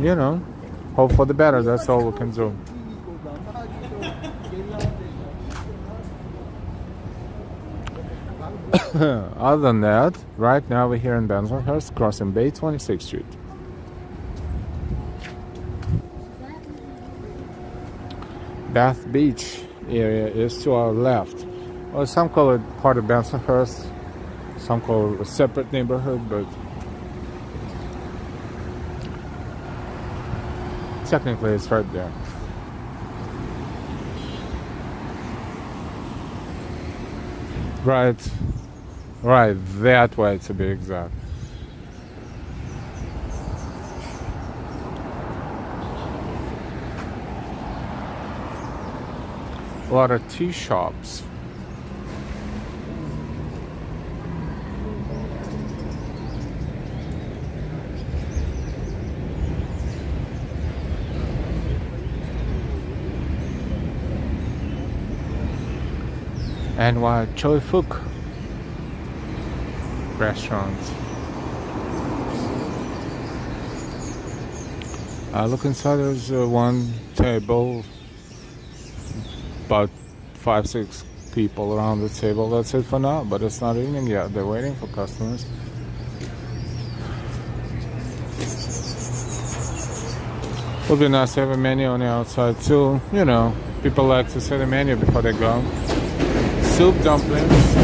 you know, hope for the better. That's all we can do. Other than that, right now we're here in Bensonhurst, crossing Bay 26th Street. Bath Beach area is to our left. Well, some call it part of Bensonhurst, some call it a separate neighborhood, but technically it's right there. Right, that way to be exact. A lot of tea shops. And Choi Fook restaurants. Look inside, there's one table, about 5-6 people around the table. That's it for now, but it's not evening yet. They're waiting for customers. Would be nice to have a menu on the outside too. You know, people like to see the menu before they go. Soup dumplings.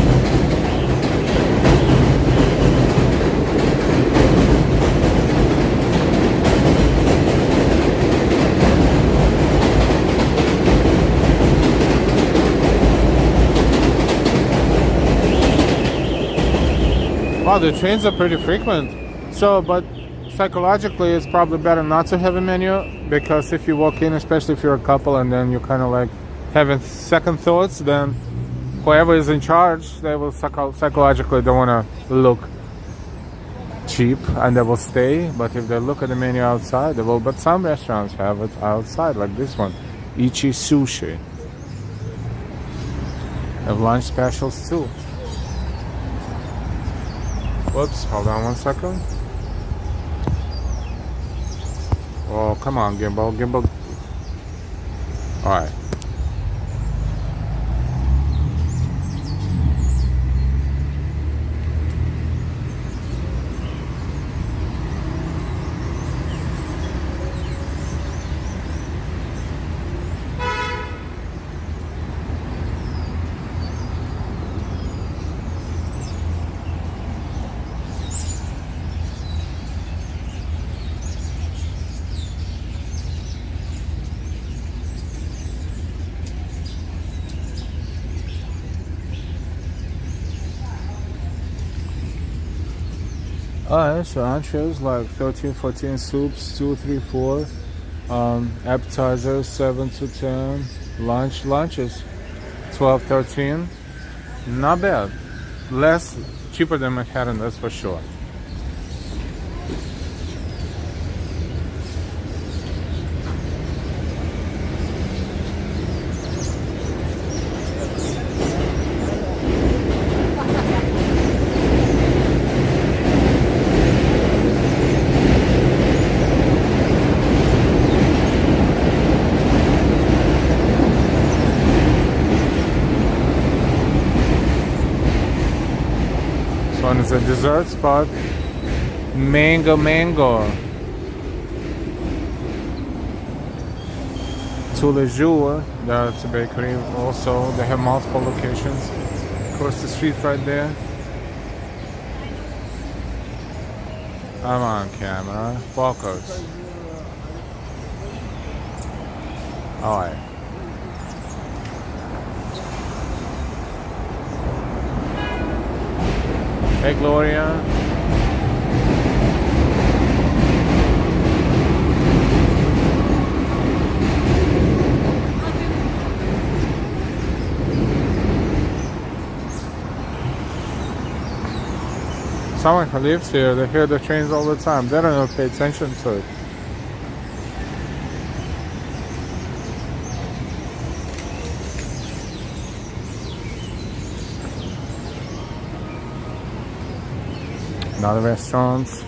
Wow, the trains are pretty frequent. So, but psychologically, it's probably better not to have a menu, because if you walk in, especially if you're a couple, and then you kind of like having second thoughts, then whoever is in charge, they will psychologically don't want to look cheap, and they will stay. But if they look at the menu outside, they will. But some restaurants have it outside, like this one, Ichi Sushi. Have lunch specials too. Whoops, hold on one second. Oh, come on, gimbal. Alright. Alright, so entrees like 13, 14 soups, 2, 3, 4. Appetizers 7 to 10. Lunches 12, 13. Not bad. Cheaper than Manhattan, that's for sure. One is a dessert spot. Mango. Tous les jours, that's a bakery also. They have multiple locations. Across the street right there. I'm on camera. Focus. Alright. Hey Gloria. Someone who lives here, they hear the trains all the time. They don't even pay attention to it. Another restaurant,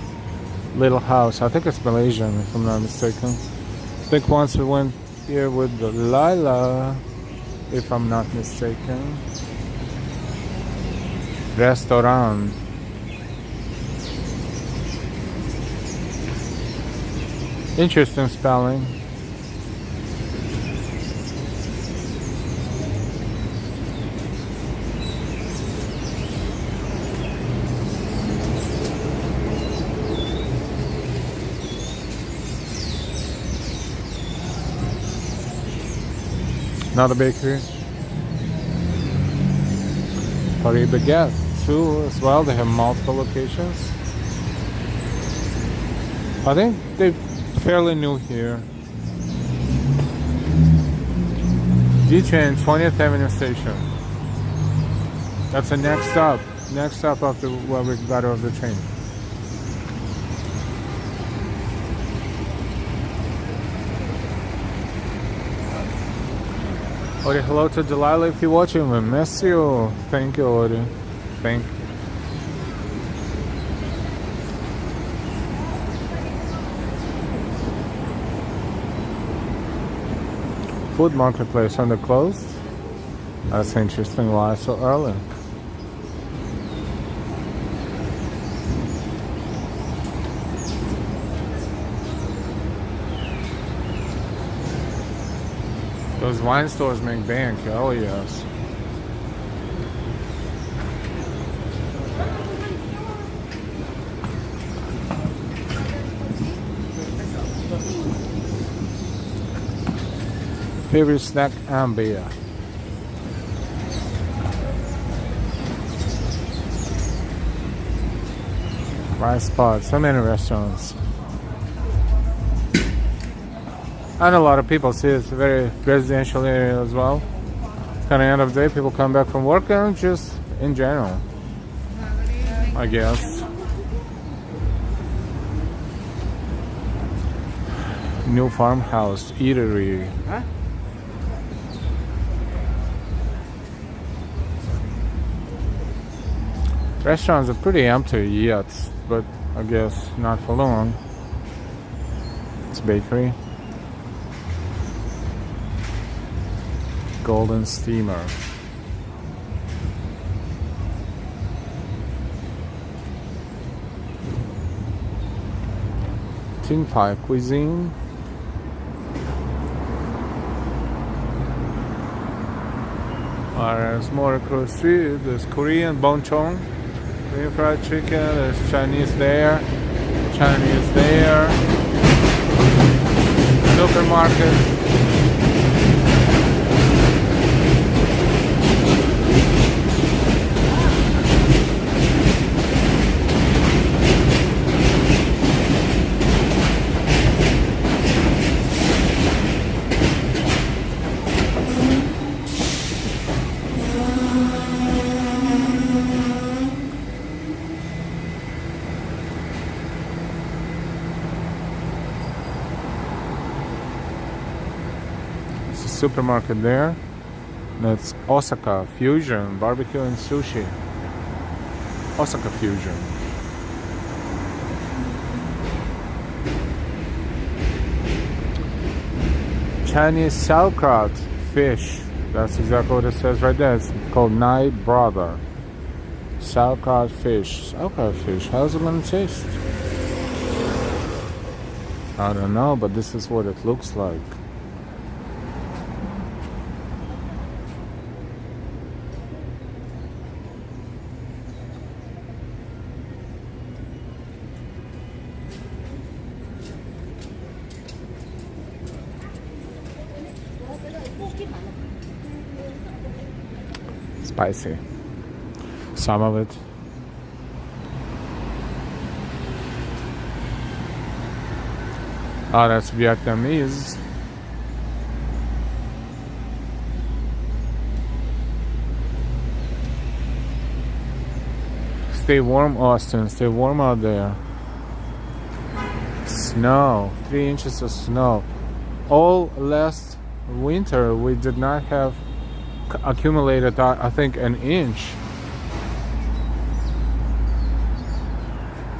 Little House. I think it's Malaysian, if I'm not mistaken. I think once we went here with the Lila, if I'm not mistaken. Restaurant. Interesting spelling. Another bakery. Paris Baguette too as well. They have multiple locations. I think they're fairly new here. D-Train 20th Avenue Station. That's the next stop. Next stop after where we got off the train. Ori, hello to Delilah if you're watching. We miss you. Thank you, Ori. Thank you. Food marketplace under closed. That's interesting. Why so early? Those wine stores make bank. Oh yes. Favorite snack and beer. Right spot. So many restaurants. And a lot of people see it's a very residential area as well. It's kind of end of the day. People come back from work and just in general, I guess. New farmhouse eatery. Huh? Restaurants are pretty empty yet, but I guess not for long. It's a bakery. Golden Steamer. Tin Pie Cuisine. There's more across the street. There's Korean bonchon, Korean fried chicken. There's Chinese there. Chinese there. Supermarket. supermarket there. That's Osaka Fusion Barbecue and Sushi. Osaka Fusion. Chinese sauerkraut fish. That's exactly what it says right there. It's called Night Brother. Sauerkraut fish. Sauerkraut fish. How's it gonna taste? I don't know, but this is what it looks like. Spicy. Some of it. Oh, that's Vietnamese. Stay warm, Austin. Stay warm out there. Snow. 3 inches of snow. All last winter we did not have accumulated, I think, an inch.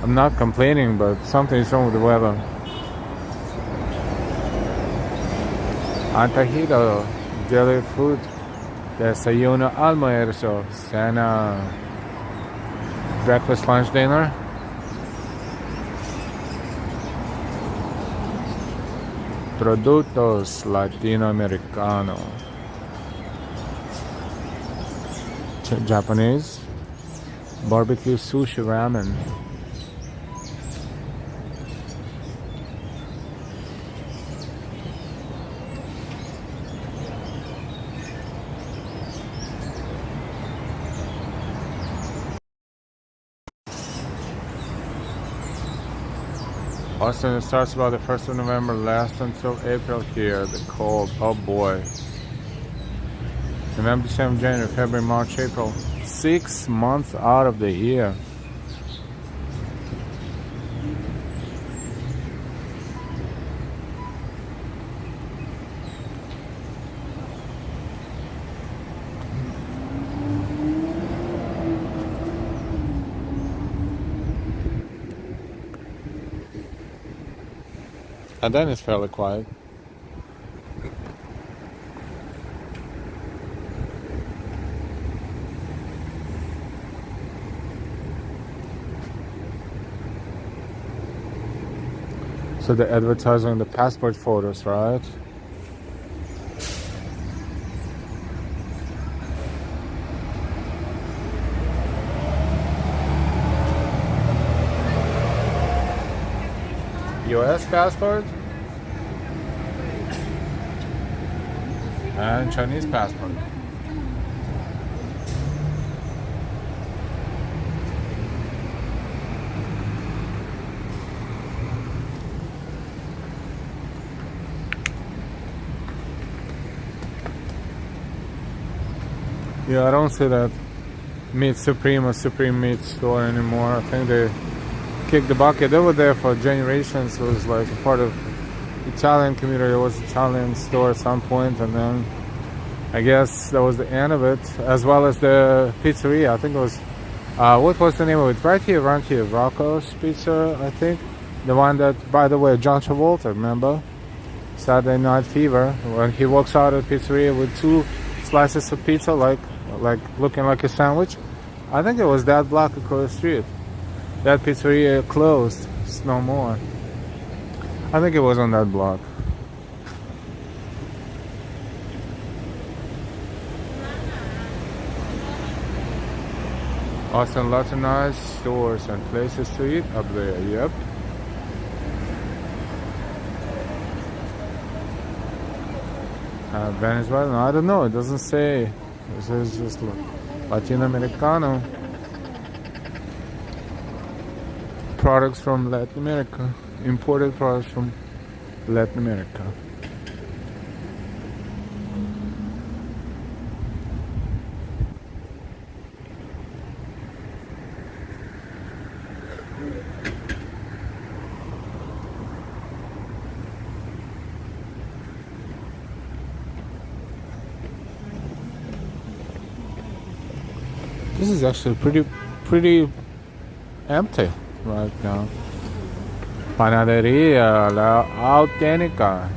I'm not complaining, but something's wrong with the weather. Antajito, daily food, desayuno, almuerzo, cena, breakfast, lunch, dinner. Productos Latinoamericano. Japanese, barbecue, sushi, ramen. Austin, it starts about the 1st of November, lasts until April here. The cold, oh boy. November, December, January, February, March, April. 6 months out of the year. And then it's fairly quiet. So they're advertising the passport photos, right? US passport and Chinese passport. Yeah, I don't see that Meat Supreme or Supreme Meat store anymore. I think they kicked the bucket. They were there for generations. It was like a part of Italian community. It was an Italian store at some point, and then I guess that was the end of it, as well as the pizzeria. I think it was what was the name of it? Right here, around here, Rocco's Pizza, I think. The one that, by the way, John Travolta, remember? Saturday Night Fever, when he walks out of the pizzeria with 2 slices of pizza, like looking like a sandwich. I think it was that block across the street. That pizzeria closed. It's no more. I think it was on that block. Austin, lots of nice stores and places to eat up there. Yep. Venezuela? I don't know. It doesn't say. This is just Latinoamericano. Products from Latin America. Imported products from Latin America. This is actually pretty empty right now. Panaderia La Auténtica.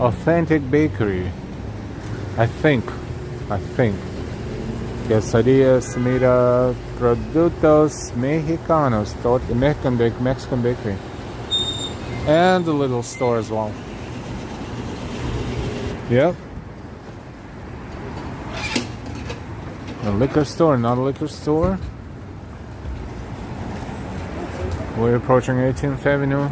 Authentic bakery. I think. Quesadillas, mira, productos mexicanos. Mexican bakery. And a little store as well. Yep. A liquor store, not a liquor store. We're approaching 18th Avenue.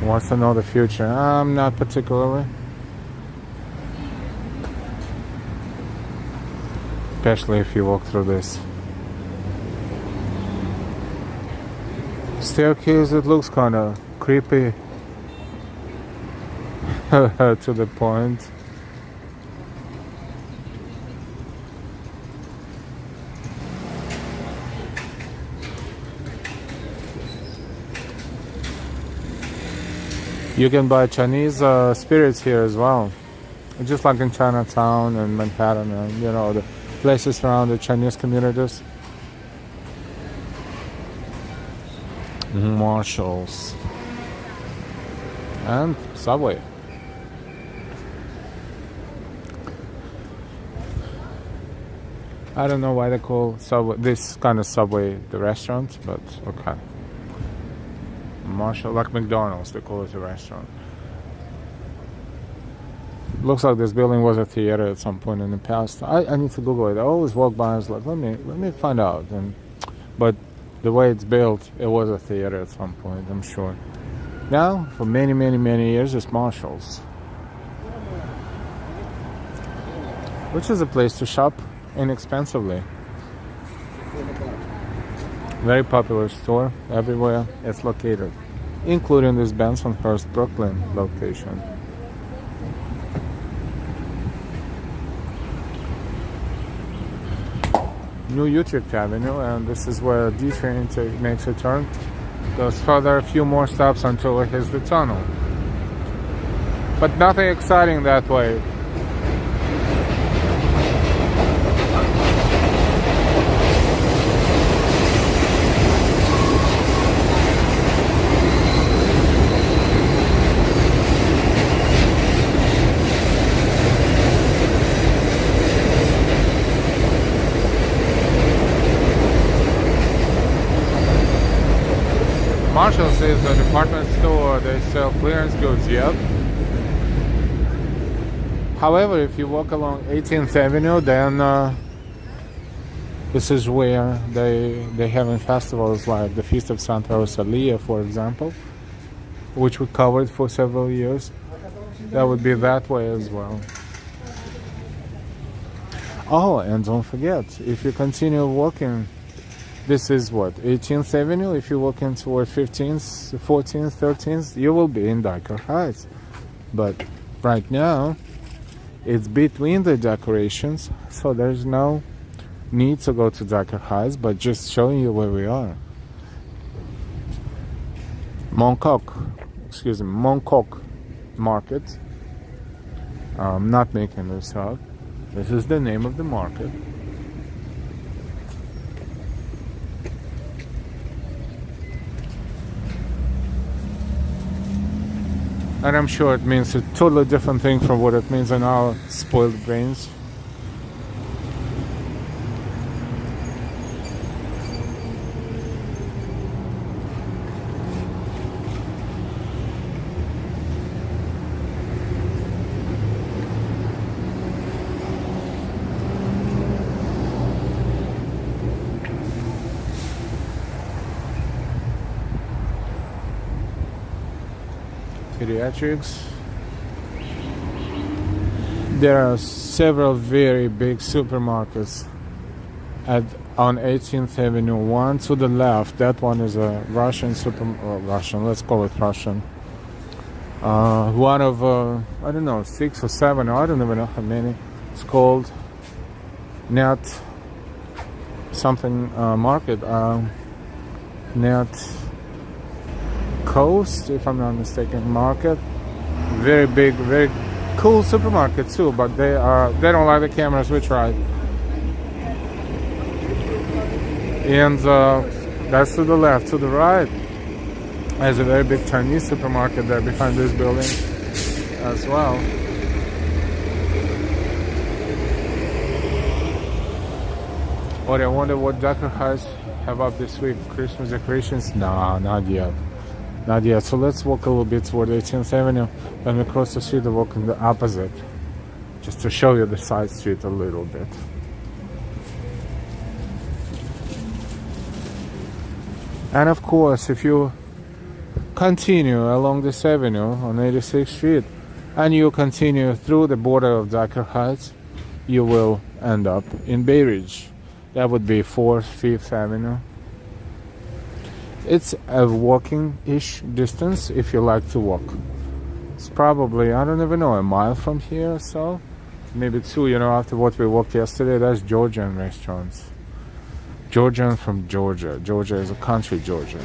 Wants to know the future? Not particularly. Especially if you walk through this staircase. It looks kind of creepy to the point. You can buy Chinese spirits here as well, just like in Chinatown and Manhattan, and you know, the places around the Chinese communities. Marshalls and Subway. I don't know why they call Subway, this kind of Subway, the restaurant, but okay. Marshall, like McDonald's, they call it a restaurant. Looks like this building was a theater at some point in the past. I need to Google it. I always walk by and I was like, let me find out. But the way it's built, it was a theater at some point, I'm sure. Now, for many years, it's Marshall's, which is a place to shop inexpensively. Very popular store everywhere it's located, including this Bensonhurst, Brooklyn location. New Utrecht Avenue, and this is where D train makes a turn. Goes further a few more stops until it hits the tunnel. But nothing exciting that way. Marshall's is a department store. They sell clearance goods, yep. However, if you walk along 18th Avenue, then this is where they having festivals like the Feast of Santa Rosalia, for example, which we covered for several years. That would be that way as well. Oh, and don't forget, if you continue walking, this is what, 18th Avenue? If you walk in toward 15th, 14th, 13th, you will be in Dyker Heights. But right now, it's between the decorations, so there's no need to go to Dyker Heights, but just showing you where we are. Mongkok Market. I'm not making this up. This is the name of the market. And I'm sure it means a totally different thing from what it means in our spoiled brains. Pediatrics. There are several very big supermarkets on 18th Avenue. One to the left, that one is a Russian Russian, let's call it Russian. One of, I don't know, 6 or 7, I don't even know how many. It's called Net something market. Net Coast, if I'm not mistaken, market. Very big, very cool supermarket too, but they don't like the cameras. We tried. And that's to the left. To the right, there's a very big Chinese supermarket there behind this building as well. Oh, I wonder what Dakar Heights have up this week. Christmas decorations? Nah, not yet. Not yet. So let's walk a little bit toward 18th Avenue. When we cross the street, walk in the opposite. Just to show you the side street a little bit. And of course, if you continue along this avenue on 86th Street and you continue through the border of Dakar Heights, you will end up in Bay Ridge. That would be 4th, 5th Avenue. It's a walking-ish distance if you like to walk. It's probably, I don't even know, a mile from here or so. Maybe 2, you know, after what we walked yesterday. That's Georgian restaurants. Georgian from Georgia. Georgia is a country, Georgia.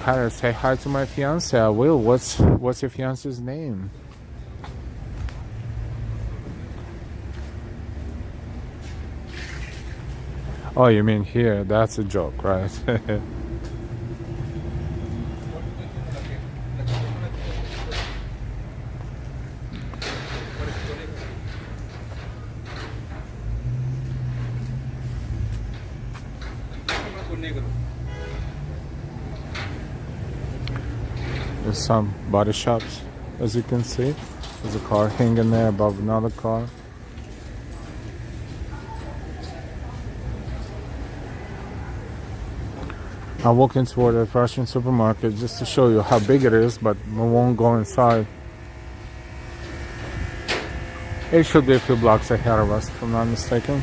Cara, say hi to my fiance. I will. What's your fiance's name? Oh, you mean here? That's a joke, right? There's some body shops, as you can see. There's a car hanging there above another car. I'm walking toward a Russian supermarket just to show you how big it is, but we won't go inside. It should be a few blocks ahead of us, if I'm not mistaken.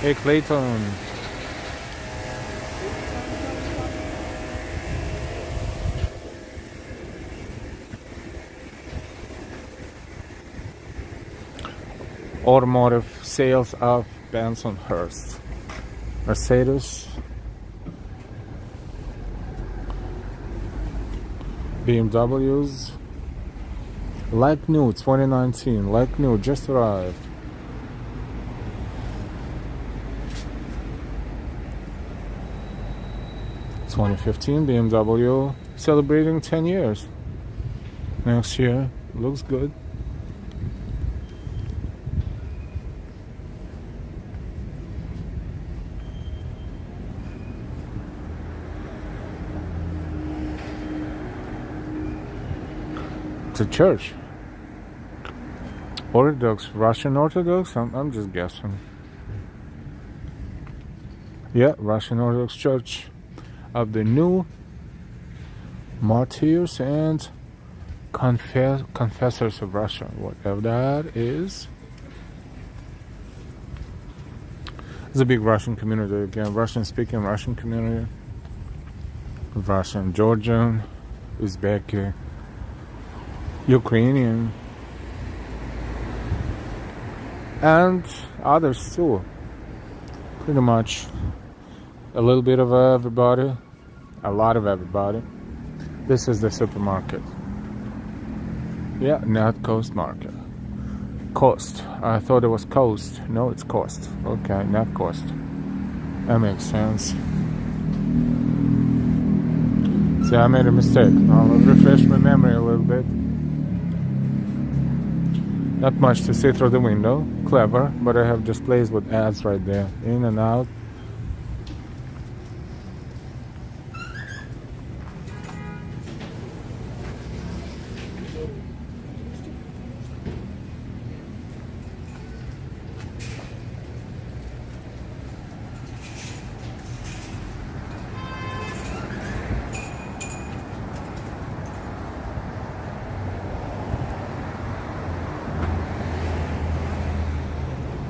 Hey Clayton. Automotive sales of Bensonhurst. Mercedes, BMWs, like new 2019, like new, just arrived. (2015) BMW celebrating 10 years next year. Looks good. A church. Orthodox, Russian Orthodox? I'm just guessing. Yeah, Russian Orthodox Church of the New Martyrs and Confessors of Russia, whatever that is. There's a big Russian community again, Russian-speaking Russian community. Russian, Georgian, Uzbek, Ukrainian, and others too. Pretty much a little bit of everybody, a lot of everybody. This is the supermarket. Yeah, not Coast Market. Coast. I thought it was Coast. No, it's Coast. Okay, not Coast. That makes sense. See, I made a mistake. I'll refresh my memory a little bit. Not much to see through the window. Clever, but I have displays with ads right there. In and out.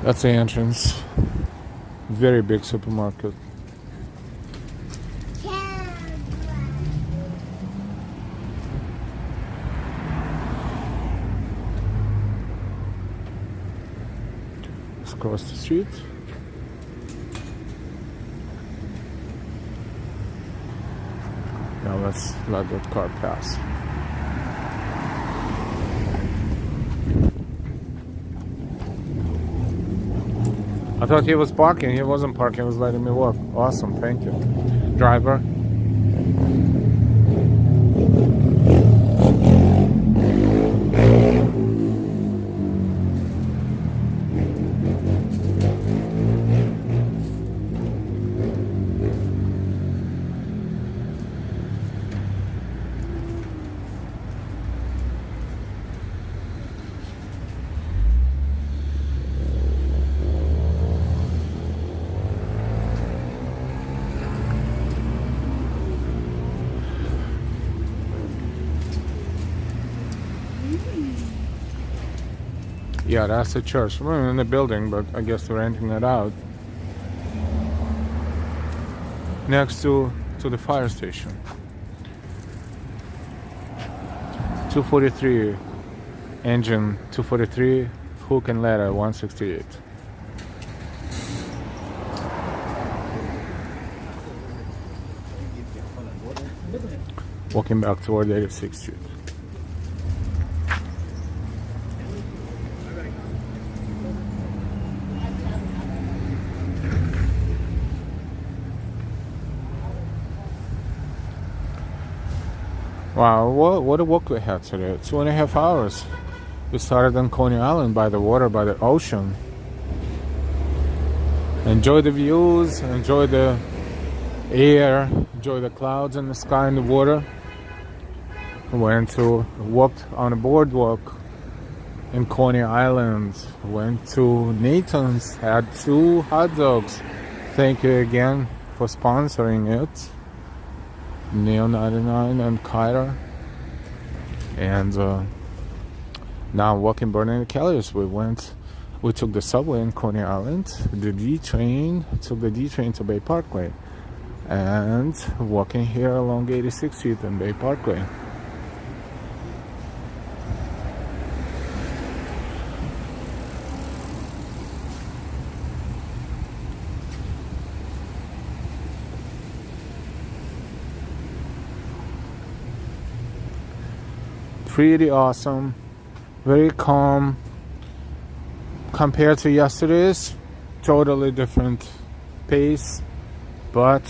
That's the entrance. Very big supermarket. across the street. Now let's let that car pass. I thought he was parking. He wasn't parking. He was letting me walk. Awesome. Thank you, driver. Yeah, that's the church. We're in the building, but I guess we're renting it out. Next to the fire station. 243 engine, 243 hook and ladder, 168. Walking back toward 86th Street. Wow, what a walk we had today. 2.5 hours. We started on Coney Island by the water, by the ocean. Enjoy the views, enjoy the air, enjoy the clouds and the sky and the water. Walked on a boardwalk in Coney Island. Went to Nathan's, had 2 hot dogs. Thank you again for sponsoring it. Neo 99 and Kyra. And now walking Bernard Kelly's. We took the subway in Coney Island, the D train, took the D train to Bay Parkway, and walking here along 86th Street and Bay Parkway. Pretty awesome, very calm compared to yesterday's. Totally different pace, but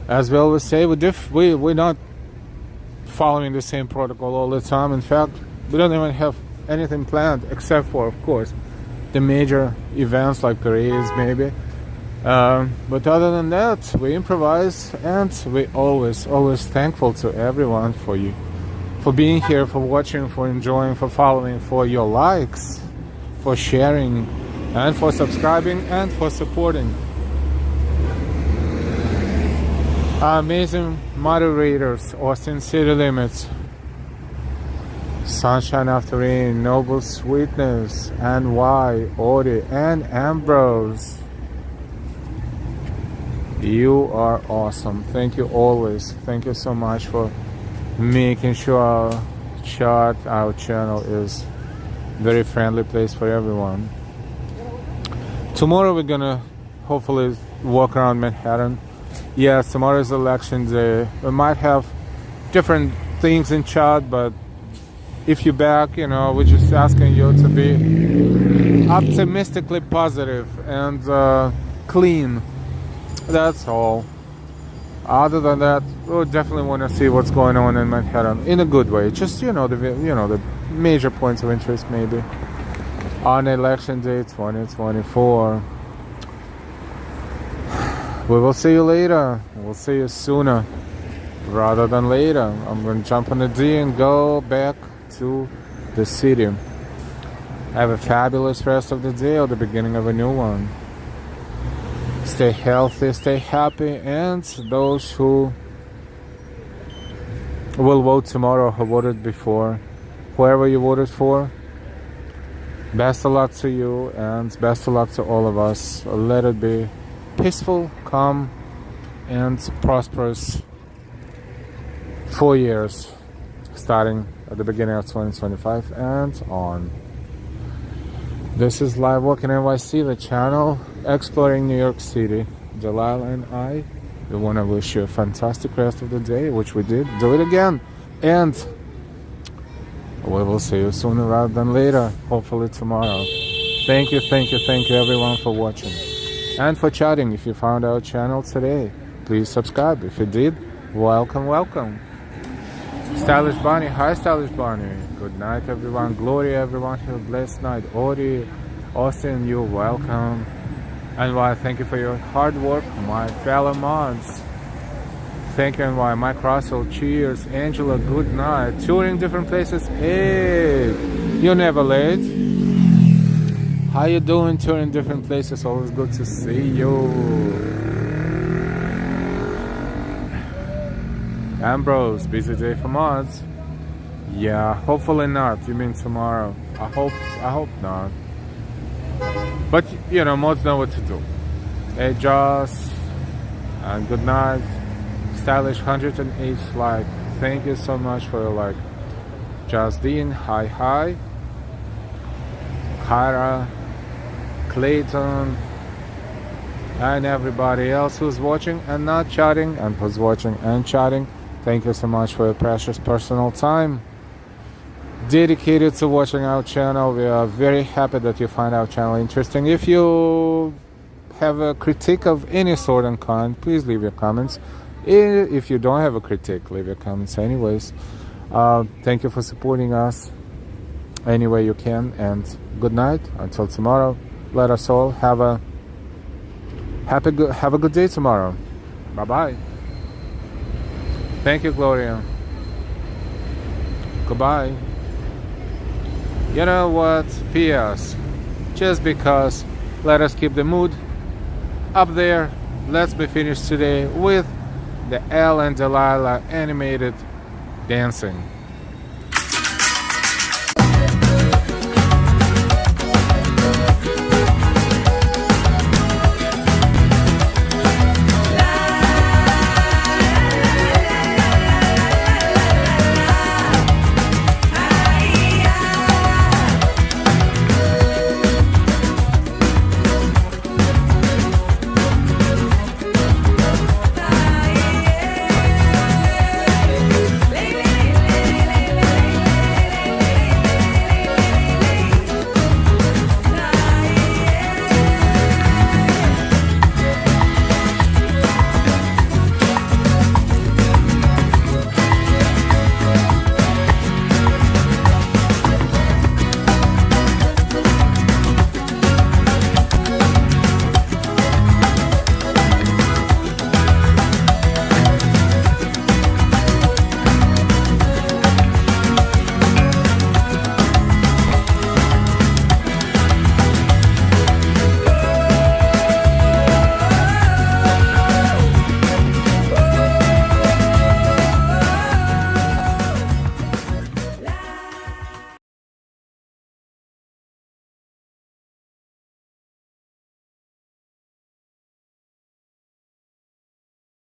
as we always say, we're not following the same protocol all the time. In fact, we don't even have anything planned except for, of course, the major events like parades maybe. But other than that, we improvise, and we always thankful to everyone for being here, for watching, for enjoying, for following, for your likes, for sharing, and for subscribing, and for supporting. Our amazing moderators, Austin City Limits, Sunshine After Rain, Noble Sweetness, NY, Audie, and Ambrose. You are awesome. Thank you always. Thank you so much for making sure our channel is very friendly place for everyone. Tomorrow we're gonna hopefully walk around Manhattan. Yes, tomorrow is election day. We might have different things in chat, but if you're back, we're just asking you to be optimistically positive and clean. That's all. Other than that, we definitely want to see what's going on in Manhattan in a good way. Just the major points of interest maybe on election day 2024. We will see you later. We'll see you sooner rather than later. I'm going to jump on the D and go back to the city. Have a fabulous rest of the day or the beginning of a new one. Stay healthy, stay happy, and those who will vote tomorrow, who voted before, whoever you voted for, best of luck to you, and best of luck to all of us. Let it be peaceful, calm, and prosperous 4 years, starting at the beginning of 2025 and on. This is Live Walking NYC, the channel exploring New York City. Delilah and I, we want to wish you a fantastic rest of the day, which we did. Do it again. And we will see you sooner rather than later, hopefully tomorrow. Thank you everyone for watching. And for chatting. If you found our channel today, please subscribe. If you did, welcome. Stylish Bonnie, hi Stylish Bonnie. Good night everyone. Gloria everyone, have a blessed night. Ori, Austin, you welcome. And why, thank you for your hard work, my fellow mods. Thank you, and why, Mike Russell, cheers. Angela, good night. Touring different places. Hey, you're never late. How you doing touring different places? Always good to see you. Ambrose, busy day for mods. Yeah, hopefully not. You mean tomorrow? I hope not. But you know, mods know what to do. Hey Joss, and good night. Stylish 108 like. Thank you so much for your like. Justine, hi. Kyra, Clayton, and everybody else who's watching and not chatting, and who's watching and chatting. Thank you so much for your precious personal time dedicated to watching our channel. We are very happy that you find our channel interesting. If you have a critique of any sort and kind, please leave your comments. If you don't have a critique, leave your comments anyways. Thank you for supporting us any way you can, and good night until tomorrow. Let us all have a good day tomorrow. Bye. Thank you, Gloria. Goodbye. You know what? P.S. Just because, let us keep the mood up there. Let's be finished today with the Elle and Delilah animated dancing.